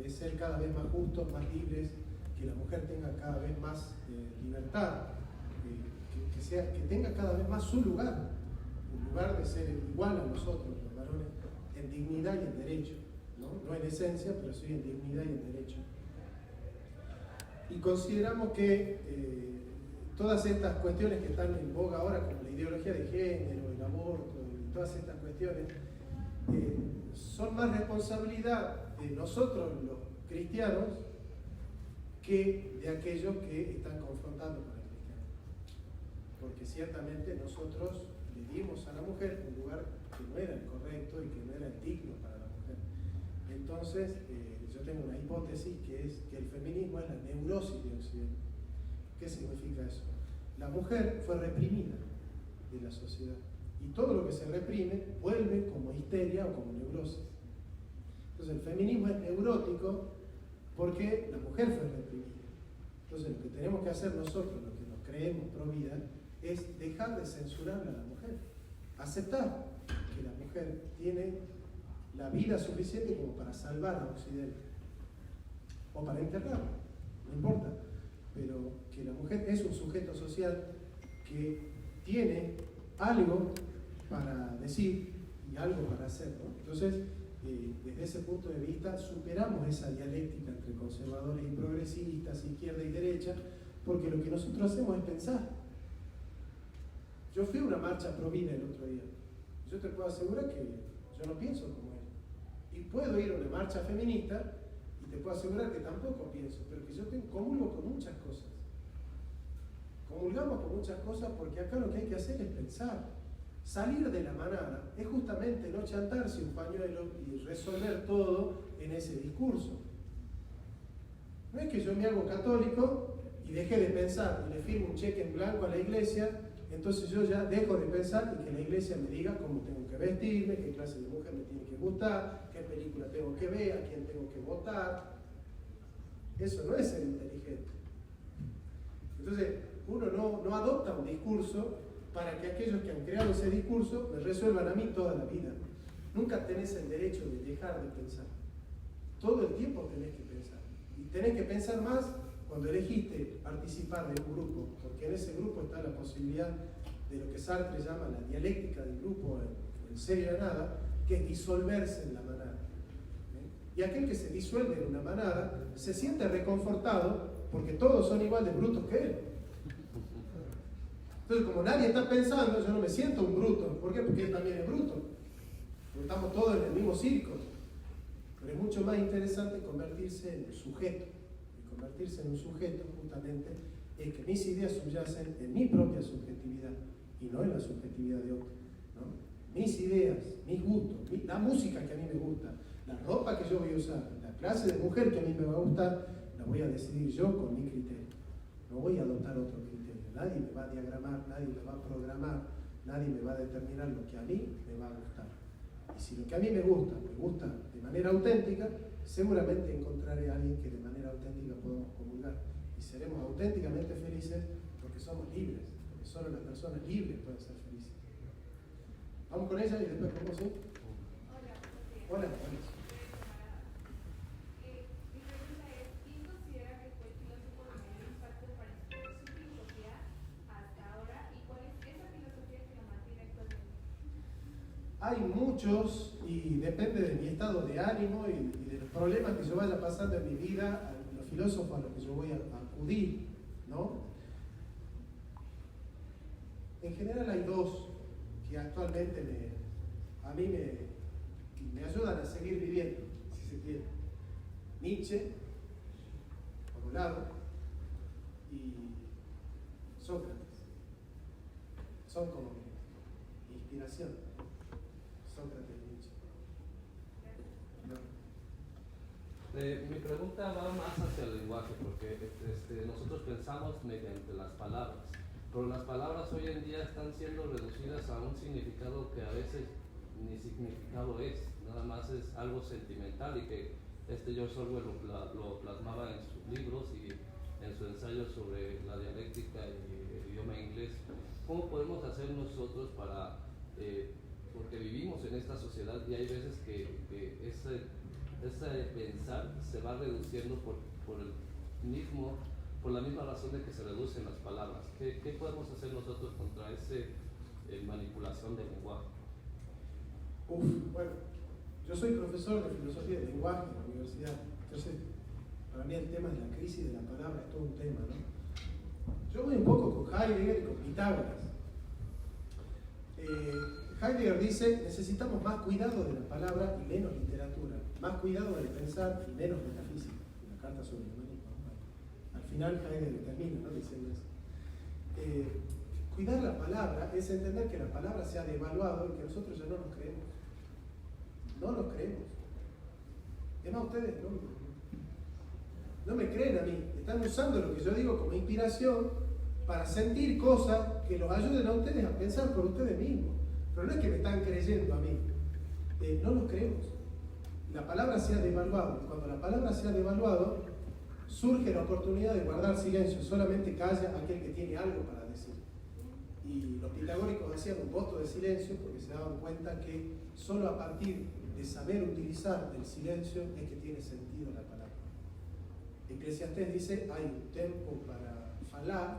[SPEAKER 2] es ser cada vez más justos, más libres, que la mujer tenga cada vez más libertad, que tenga cada vez más su lugar, un lugar de ser igual a nosotros, los varones, en dignidad y en derecho, no en esencia, pero sí en dignidad y en derecho. Y consideramos que todas estas cuestiones que están en boga ahora, como la ideología de género, el aborto, y todas estas cuestiones, son más responsabilidad de nosotros los cristianos que de aquellos que están confrontando con el cristianismo. Porque ciertamente nosotros le dimos a la mujer un lugar que no era el correcto y que no era el digno para la mujer. Entonces, yo tengo una hipótesis que es que el feminismo es la neurosis de Occidente. ¿Qué significa eso? La mujer fue reprimida de la sociedad y todo lo que se reprime vuelve como histeria o como neurosis. Entonces el feminismo es neurótico porque la mujer fue reprimida. Entonces lo que tenemos que hacer nosotros, los que nos creemos pro vida, es dejar de censurarle a la mujer, aceptar que la mujer tiene la vida suficiente como para salvar a Occidente o para enterrarla, no importa, pero que la mujer es un sujeto social que tiene algo para decir y algo para hacer, ¿no? Entonces, desde ese punto de vista, superamos esa dialéctica entre conservadores y progresistas, izquierda y derecha, porque lo que nosotros hacemos es pensar. Yo fui a una marcha pro vida el otro día. Yo te puedo asegurar que yo no pienso como él. Y puedo ir a una marcha feminista y te puedo asegurar que tampoco pienso, pero que yo comulgo con muchas cosas. Comulgamos con muchas cosas porque acá lo que hay que hacer es pensar. Salir de la manada es justamente no chantarse un pañuelo y resolver todo en ese discurso. No es que yo me hago católico y deje de pensar y le firmo un cheque en blanco a la iglesia, entonces yo ya dejo de pensar y que la iglesia me diga cómo tengo que vestirme, qué clase de mujer me tiene que gustar, qué película tengo que ver, a quién tengo que votar. Eso no es ser inteligente. Entonces, uno no adopta un discurso para que aquellos que han creado ese discurso me resuelvan a mí toda la vida. Nunca tenés el derecho de dejar de pensar. Todo el tiempo tenés que pensar. Y tenés que pensar más cuando elegiste participar de un grupo, porque en ese grupo está la posibilidad de lo que Sartre llama la dialéctica del grupo en serio de nada, que es disolverse en la manada. Y aquel que se disuelve en una manada se siente reconfortado porque todos son igual de brutos que él. Entonces, como nadie está pensando, yo no me siento un bruto. ¿Por qué? Porque él también es bruto. Porque estamos todos en el mismo círculo. Pero es mucho más interesante convertirse en un sujeto. Y convertirse en un sujeto justamente es que mis ideas subyacen en mi propia subjetividad y no en la subjetividad de otro, ¿no? Mis ideas, mis gustos, la música que a mí me gusta, la ropa que yo voy a usar, la clase de mujer que a mí me va a gustar, la voy a decidir yo con mi criterio. No voy a adoptar otro criterio. Nadie me va a diagramar, nadie me va a programar, nadie me va a determinar lo que a mí me va a gustar. Y si lo que a mí me gusta de manera auténtica, seguramente encontraré a alguien que de manera auténtica podamos comulgar. Y seremos auténticamente felices porque somos libres, porque solo las personas libres pueden ser felices. Vamos con ella y después con vos, ¿sí? Hola.
[SPEAKER 3] Mi pregunta es, ¿quién considera que fue el filósofo de mayor impacto para inspirar su filosofía hasta ahora y cuál es esa filosofía que lo mantiene actualmente?
[SPEAKER 2] Hay muchos y depende de mi estado de ánimo y de los problemas que yo vaya pasando en mi vida, a los filósofos a los que yo voy a acudir, ¿no? En general hay dos que actualmente a mí me ayudan a seguir viviendo, si se quiere. Nietzsche, por un lado, y Sócrates. Son como mi inspiración. Sócrates y Nietzsche. No.
[SPEAKER 8] Mi pregunta va más hacia el lenguaje, porque nosotros pensamos mediante las palabras, pero las palabras hoy en día están siendo reducidas a un significado que a veces ni significado es, nada más es algo sentimental, y que George Orwell lo plasmaba en sus libros y en su ensayo sobre la dialéctica y el idioma inglés. ¿Cómo podemos hacer nosotros para, porque vivimos en esta sociedad y hay veces que ese pensar se va reduciendo por la misma razón de que se reducen las palabras? ¿Qué podemos hacer nosotros contra esa manipulación del lenguaje?
[SPEAKER 2] Bueno, yo soy profesor de filosofía del lenguaje en la universidad, entonces para mí el tema de la crisis de la palabra es todo un tema, ¿no? Yo voy un poco con Heidegger y con Pitágoras. Heidegger dice, necesitamos más cuidado de la palabra y menos literatura, más cuidado del pensar y menos metafísica. En la carta sobre el humanismo, ¿no? Al final Heidegger termina, ¿no?, diciendo eso. Cuidar la palabra es entender que la palabra se ha devaluado y que nosotros ya no nos creemos. No nos creemos. Es más, ustedes no me creen a mí. Están usando lo que yo digo como inspiración para sentir cosas que los ayuden a ustedes a pensar por ustedes mismos. Pero no es que me están creyendo a mí. No nos creemos. La palabra se ha devaluado. Cuando la palabra se ha devaluado, surge la oportunidad de guardar silencio. Solamente calla aquel que tiene algo para decir. Y los pitagóricos hacían un voto de silencio porque se daban cuenta que solo a partir de saber utilizar el silencio es que tiene sentido la palabra. Eclesiastés dice, hay un tiempo para falar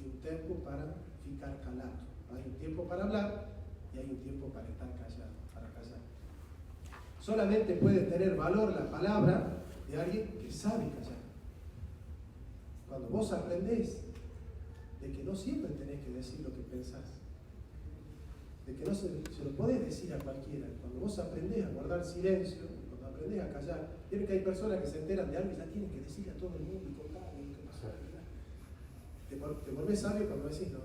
[SPEAKER 2] y un tiempo para ficar calado. Hay un tiempo para hablar y hay un tiempo para estar callado, para callar. Solamente puede tener valor la palabra de alguien que sabe callar. Cuando vos aprendés de que no siempre tenés que decir lo que pensás, de que no se lo podés decir a cualquiera. Cuando vos aprendés a guardar silencio, cuando aprendés a callar, vieron que hay personas que se enteran de algo y ya tienen que decir a todo el mundo y contar lo que pasó. Te volvés sabio cuando decís, no,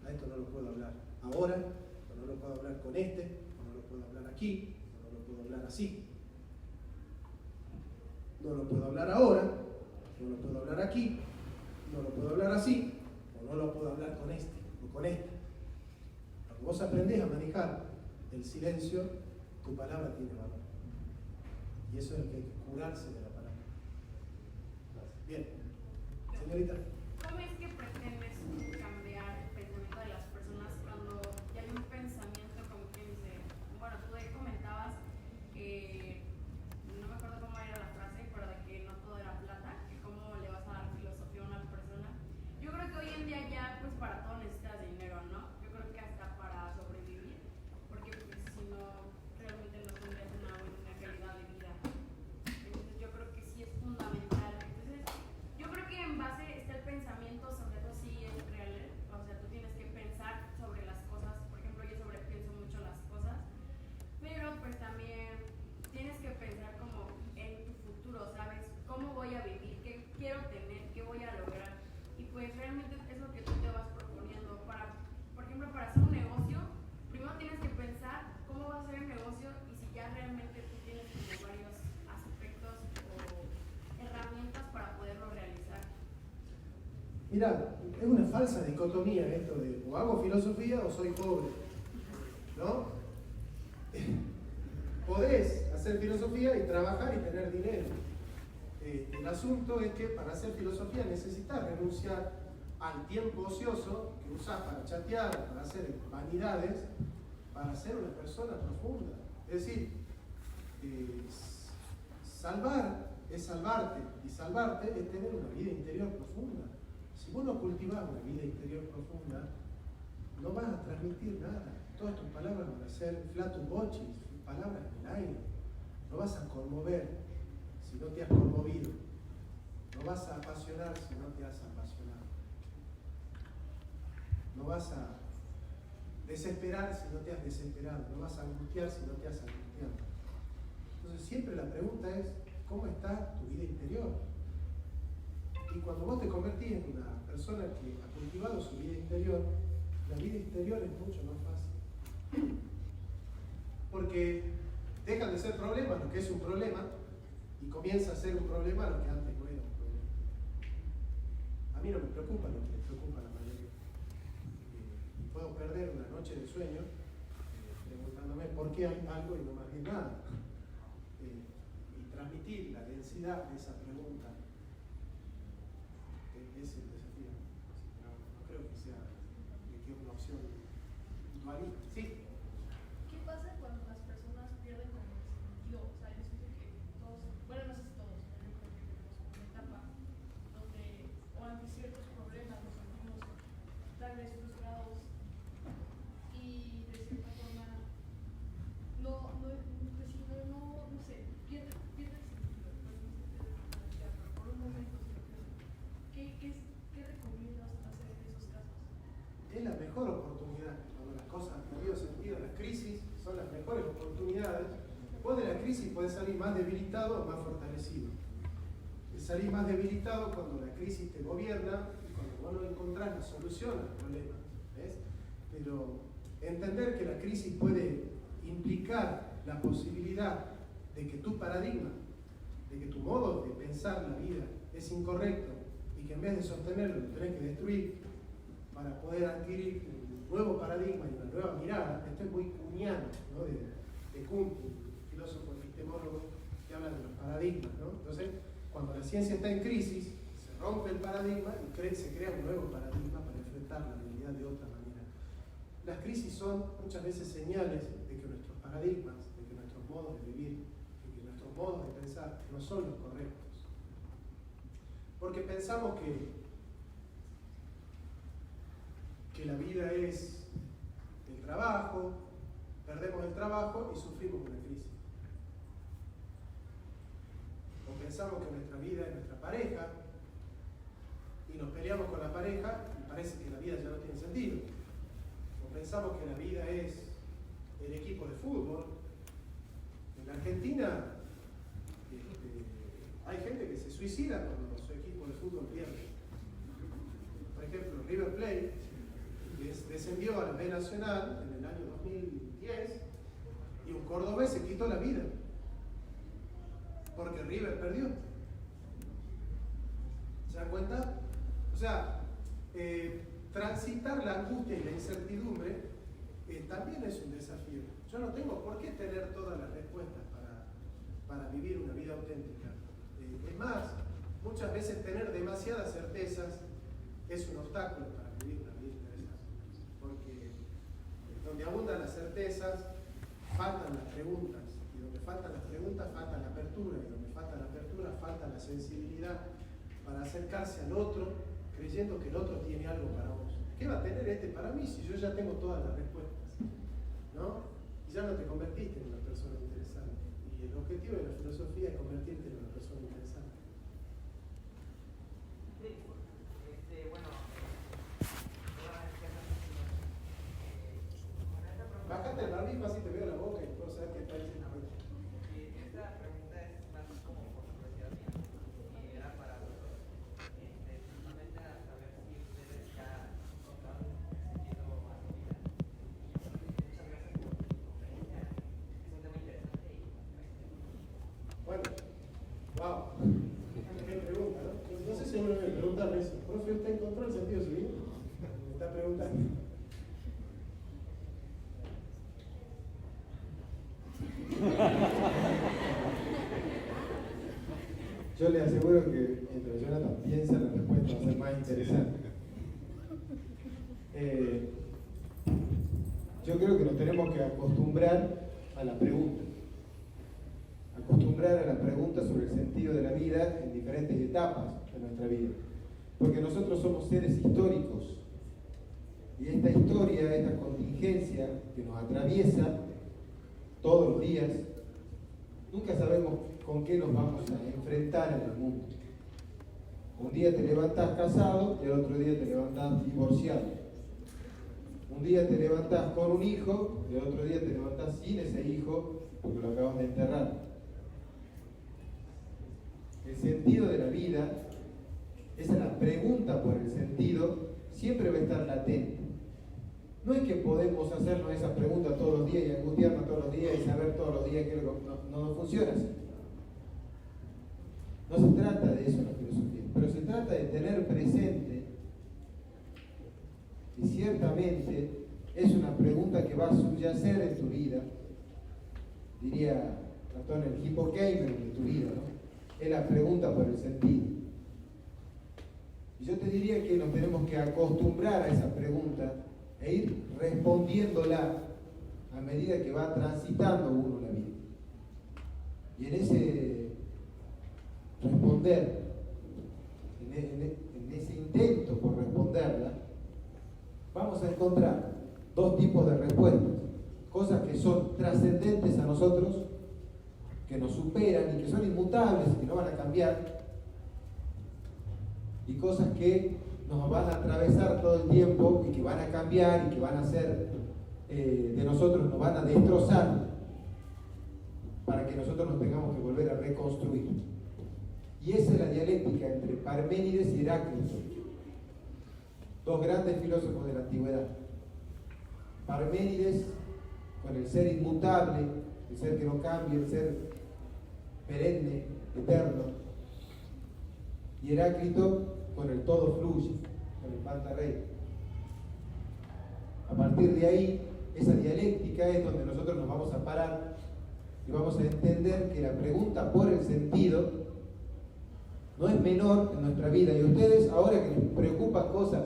[SPEAKER 2] a esto no lo puedo hablar ahora, o no lo puedo hablar con este, o no lo puedo hablar aquí, o no lo puedo hablar así. No lo puedo hablar ahora, no lo puedo hablar aquí, no lo puedo hablar así, o no lo puedo hablar con este o con esta. Cuando vos aprendés a manejar el silencio, tu palabra tiene valor. Y eso es lo que hay que curarse de la palabra. Bien. Señorita.
[SPEAKER 3] ¿Cómo es que pretendes cambiar el pensamiento de las personas cuando ya hay un pensamiento como que dice, bueno, tú comentabas que, no me acuerdo cómo era la frase, pero de que no todo era plata, que cómo le vas a dar filosofía a una persona? Yo creo que hoy en día ya, pues para todo necesitas dinero, ¿no? Yo creo que hasta para sobrevivir, porque pues si no, realmente no tendrías una buena calidad de vida. Entonces yo creo que sí es fundamental. Entonces yo creo que en base está el pensamiento sobre eso, sí es real, ¿eh? O sea, tú tienes que pensar sobre las cosas. Por ejemplo, yo sobrepienso mucho las cosas, pero pues también tienes que pensar como en tu futuro, ¿sabes? ¿Cómo voy a vivir? ¿Qué quiero tener? ¿Qué voy a lograr?
[SPEAKER 2] Mirá, es una falsa dicotomía esto de o hago filosofía o soy pobre, ¿no? Podés hacer filosofía y trabajar y tener dinero. El asunto es que para hacer filosofía necesitas renunciar al tiempo ocioso que usás para chatear, para hacer vanidades, para ser una persona profunda. Es decir, salvar es salvarte, y salvarte es tener una vida interior profunda. Si vos no cultivás una vida interior profunda, no vas a transmitir nada. Todas tus palabras van a ser flatus vocis, palabras en el aire. No vas a conmover si no te has conmovido. No vas a apasionar si no te has apasionado. No vas a desesperar si no te has desesperado. No vas a angustiar si no te has angustiado. Entonces siempre la pregunta es, ¿cómo está tu vida interior? Y cuando vos te convertís en una persona que ha cultivado su vida interior, la vida interior es mucho más fácil. Porque dejan de ser problemas lo que es un problema y comienza a ser un problema lo que antes no era un problema. A mí no me preocupa lo que le preocupa a la mayoría. Y puedo perder una noche de sueño preguntándome por qué hay algo y no más bien nada. Y transmitir la densidad de esa pregunta es el desafío. No creo que sea una opción dualista. Sí.
[SPEAKER 3] ¿Qué pasa cuando las personas pierden como el sentido? O sea, yo siento que todos, bueno, no sé si todos, pero yo creo que tenemos una etapa donde, o ante ciertos problemas, nos sentimos tal vez frustrados y de cierta forma no sé, pierde el sentido. Pero por un momento se lo pierde. ¿Qué recomiendas hacer en esos casos?
[SPEAKER 2] Es la mejor oportunidad. Cuando las cosas han perdido sentido, las crisis son las mejores oportunidades. Vos de la crisis podés salir más debilitado o más fortalecido. Salís más debilitado cuando la crisis te gobierna y cuando vos no encontrás la solución al problema. ¿Ves? Pero entender que la crisis puede implicar la posibilidad de que tu paradigma, de que tu modo de pensar la vida es incorrecto y que en vez de sostenerlo lo tenés que destruir para poder adquirir un nuevo paradigma y una nueva mirada. Esto es muy kuhniano, ¿no? de Kuhn, un filósofo epistemólogo que habla de los paradigmas, ¿no? Entonces, cuando la ciencia está en crisis, se rompe el paradigma y se crea un nuevo paradigma para enfrentar la realidad de otra manera. Las crisis son muchas veces señales de que nuestros paradigmas, de que nuestros modos de vivir, de que nuestros modos de pensar no son los correctos. Porque pensamos que la vida es el trabajo, perdemos el trabajo y sufrimos una crisis. O pensamos que nuestra vida es nuestra pareja y nos peleamos con la pareja y parece que la vida ya no tiene sentido. O pensamos que la vida es el equipo de fútbol. En la Argentina hay gente que se suicida cuando su equipo de fútbol pierde. Por ejemplo, River Plate descendió a la B Nacional en el año 2010 y un cordobés se quitó la vida porque River perdió. ¿Se dan cuenta? O sea, transitar la angustia y la incertidumbre también es un desafío. Yo no tengo por qué tener todas las respuestas para vivir una vida auténtica. Es más, muchas veces tener demasiadas certezas es un obstáculo para vivir una vida interesante. Porque donde abundan las certezas, faltan las preguntas. Y donde faltan las preguntas, falta la apertura. Y donde falta la apertura, falta la sensibilidad para acercarse al otro, creyendo que el otro tiene algo para vos. ¿Qué va a tener este para mí si yo ya tengo todas las respuestas? ¿No? Y ya no te convertiste en una persona interesante. Y el objetivo de la filosofía es convertirte en una persona interesante. Bájate el barbijo así te veo la boca y puedo saber qué está diciendo.
[SPEAKER 9] Esta pregunta es más como por curiosidad mía y era para los dos. Justamente a saber si ustedes ya encontraron un sentido a su vida. Muchas gracias por su conferencia. Es un tema interesante y
[SPEAKER 2] Bueno, wow. Qué pregunta, ¿no? No sé si uno debe preguntarle eso. Profe, ¿usted encontró el
[SPEAKER 1] le aseguro que mientras Jonathan piensa, la respuesta va a ser más interesante. Yo creo que nos tenemos que acostumbrar a la pregunta. Acostumbrar a la pregunta sobre el sentido de la vida en diferentes etapas de nuestra vida. Porque nosotros somos seres históricos. Y esta historia, esta contingencia que nos atraviesa todos los días, nunca sabemos con qué nos vamos a enfrentar en el mundo. Un día te levantás casado y el otro día te levantás divorciado. Un día te levantás con un hijo y el otro día te levantás sin ese hijo porque lo acabas de enterrar. El sentido de la vida, esa es la pregunta por el sentido, siempre va a estar latente. No es que podemos hacernos esa pregunta todos los días y angustiarnos todos los días y saber todos los días que no funciona así. No se trata de eso en la filosofía, pero se trata de tener presente, y ciertamente es una pregunta que va a subyacer en tu vida, diría Platón, el hipokeimen de tu vida, ¿no? Es la pregunta por el sentido. Y yo te diría que nos tenemos que acostumbrar a esa pregunta e ir respondiéndola a medida que va transitando uno la vida. Y en ese responder, en ese intento por responderla, vamos a encontrar dos tipos de respuestas. Cosas que son trascendentes a nosotros, que nos superan y que son inmutables y que no van a cambiar, y cosas que nos van a atravesar todo el tiempo y que van a cambiar y que van a ser de nosotros, nos van a destrozar para que nosotros nos tengamos que volver a reconstruir. Y esa es la dialéctica entre Parménides y Heráclito, dos grandes filósofos de la antigüedad. Parménides con el ser inmutable, el ser que no cambia, el ser perenne, eterno, y Heráclito con el todo fluye, con el panta rey. A partir de ahí, esa dialéctica es donde nosotros nos vamos a parar y vamos a entender que la pregunta por el sentido no es menor en nuestra vida. Y ustedes, ahora que les preocupan cosas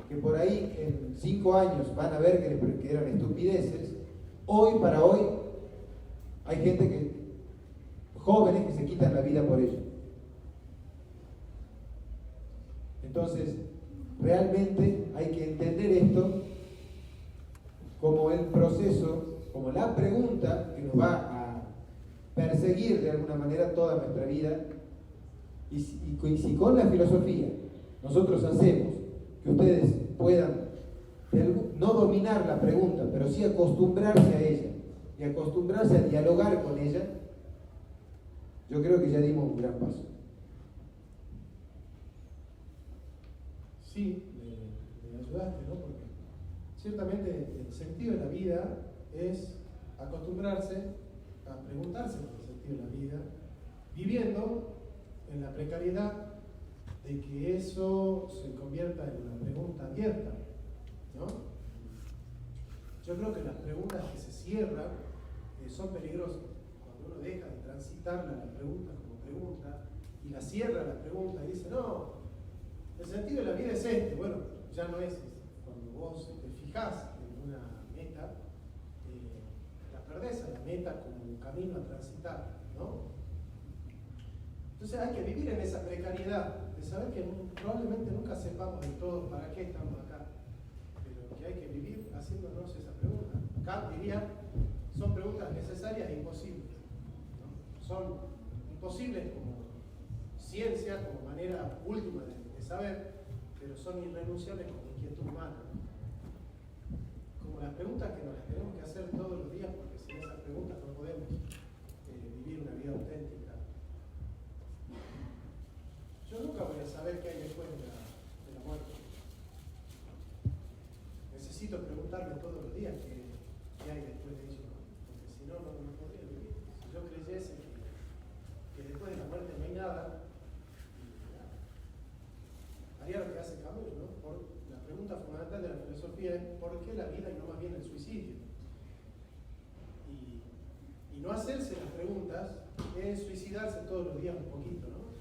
[SPEAKER 1] que por ahí en 5 años van a ver que eran estupideces, hoy para hoy hay gente jóvenes que se quitan la vida por ello. Entonces, realmente hay que entender esto como el proceso, como la pregunta que nos va a perseguir de alguna manera toda nuestra vida. Y si con la filosofía nosotros hacemos que ustedes puedan no dominar la pregunta, pero sí acostumbrarse a ella y acostumbrarse a dialogar con ella, yo creo que ya dimos un gran paso.
[SPEAKER 2] Sí, me ayudaste, ¿no? Porque ciertamente el sentido de la vida es acostumbrarse a preguntarse por el sentido de la vida, viviendo en la precariedad de que eso se convierta en una pregunta abierta, ¿no? Yo creo que las preguntas que se cierran son peligrosas. Cuando uno deja de transitarla la pregunta como pregunta y la cierra la pregunta y dice, no, el sentido de la vida es este. Bueno, ya no es ese. Cuando vos te fijás en una meta, la perdés a la meta como un camino a transitar, ¿no? Entonces hay que vivir en esa precariedad de saber que probablemente nunca sepamos del todo para qué estamos acá, pero que hay que vivir haciéndonos esa pregunta. Kant diría, son preguntas necesarias e imposibles, ¿no? Son imposibles como ciencia, como manera última de saber, pero son irrenunciables como inquietud humana. Como las preguntas que nos las tenemos que hacer todos los días, porque sin esas preguntas no podemos vivir una vida auténtica. Yo nunca voy a saber qué hay después de la muerte. Necesito preguntarme todos los días qué hay después de ello, ¿no? Porque si no, no podría vivir. Si yo creyese que después de la muerte no hay nada, haría lo que hace Camus, ¿no? La pregunta fundamental de la filosofía es ¿por qué la vida y no más bien el suicidio? Y no hacerse las preguntas es suicidarse todos los días un poquito, ¿no?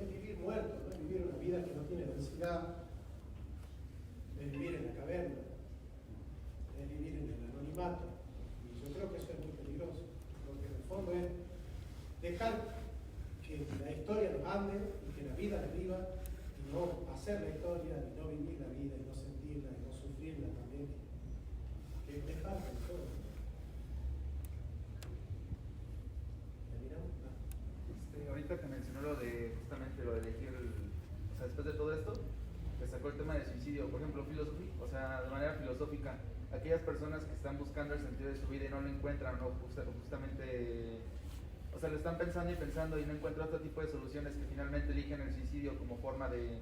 [SPEAKER 2] es vivir muerto, no es vivir una vida que no tiene densidad, es vivir en la caverna, es vivir en el anonimato. Y yo creo que eso es muy peligroso, porque en el fondo es dejar que la historia nos ande y que la vida nos viva, y no hacer la historia, y no vivir la vida, y no sentirla, y no sufrirla también, que es parte de todo. ¿Terminamos?
[SPEAKER 10] Ahorita que mencionó justamente lo de elegir, o sea, después de todo esto, que sacó el tema del suicidio, por ejemplo, o sea, de manera filosófica, aquellas personas que están buscando el sentido de su vida y no lo encuentran, o justamente, o sea, lo están pensando y no encuentran otro tipo de soluciones, que finalmente eligen el suicidio como forma de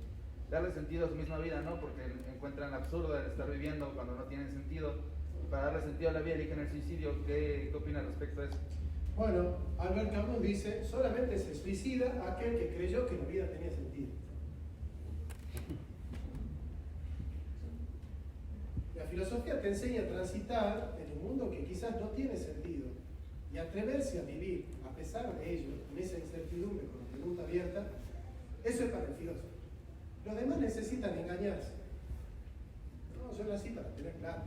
[SPEAKER 10] darle sentido a su misma vida, ¿no? Porque encuentran absurdo el estar viviendo cuando no tienen sentido, y para darle sentido a la vida eligen el suicidio. ¿Qué opina respecto a eso?
[SPEAKER 2] Bueno, Albert Camus dice, solamente se suicida aquel que creyó que la vida tenía sentido. La filosofía te enseña a transitar en un mundo que quizás no tiene sentido y atreverse a vivir, a pesar de ello, en esa incertidumbre con la pregunta abierta. Eso es para el filósofo. Los demás necesitan engañarse. No, yo nací para tener plata.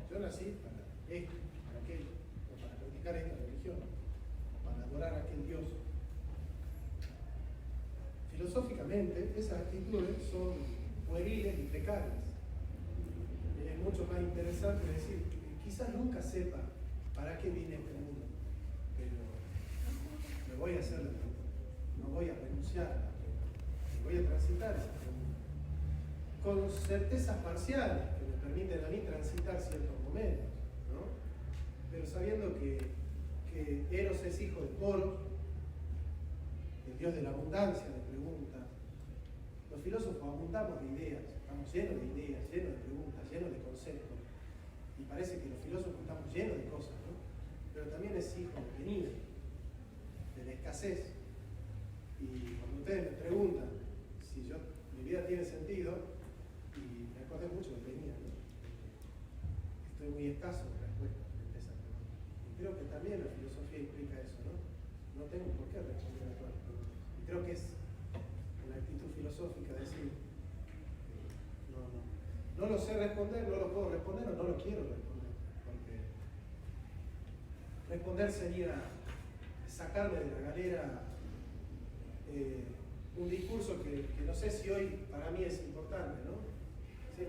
[SPEAKER 2] Yo nací para esto, para aquello, o para practicar esta religión, o para adorar a aquel Dios. Filosóficamente, esas actitudes son pueriles y precarias. Es mucho más interesante decir, quizás nunca sepa para qué vine a este mundo, pero me voy a hacer la pregunta, no voy a renunciar a la pregunta, voy a transitar esa pregunta, con certezas parciales que me permiten a mí transitar ciertos momentos, ¿no? Pero sabiendo que Eros es hijo de Poros, el dios de la abundancia de preguntas. Los filósofos abundamos de ideas, estamos llenos de ideas, llenos de preguntas, llenos de conceptos, y parece que los filósofos estamos llenos de cosas, ¿no? Pero también es hijo de penina, de la escasez. Y cuando ustedes me preguntan si mi vida tiene sentido, y me acordé mucho de penina, ¿no? Estoy muy escaso en respuesta a esa pregunta. Y creo que también la filosofía implica eso, ¿no? No tengo por qué responder a todas las preguntas. Y creo que es una actitud filosófica decir, no lo sé responder, no lo puedo responder o no lo quiero responder, porque responder sería sacarme de la galera un discurso que no sé si hoy para mí es importante, ¿no? ¿Sí?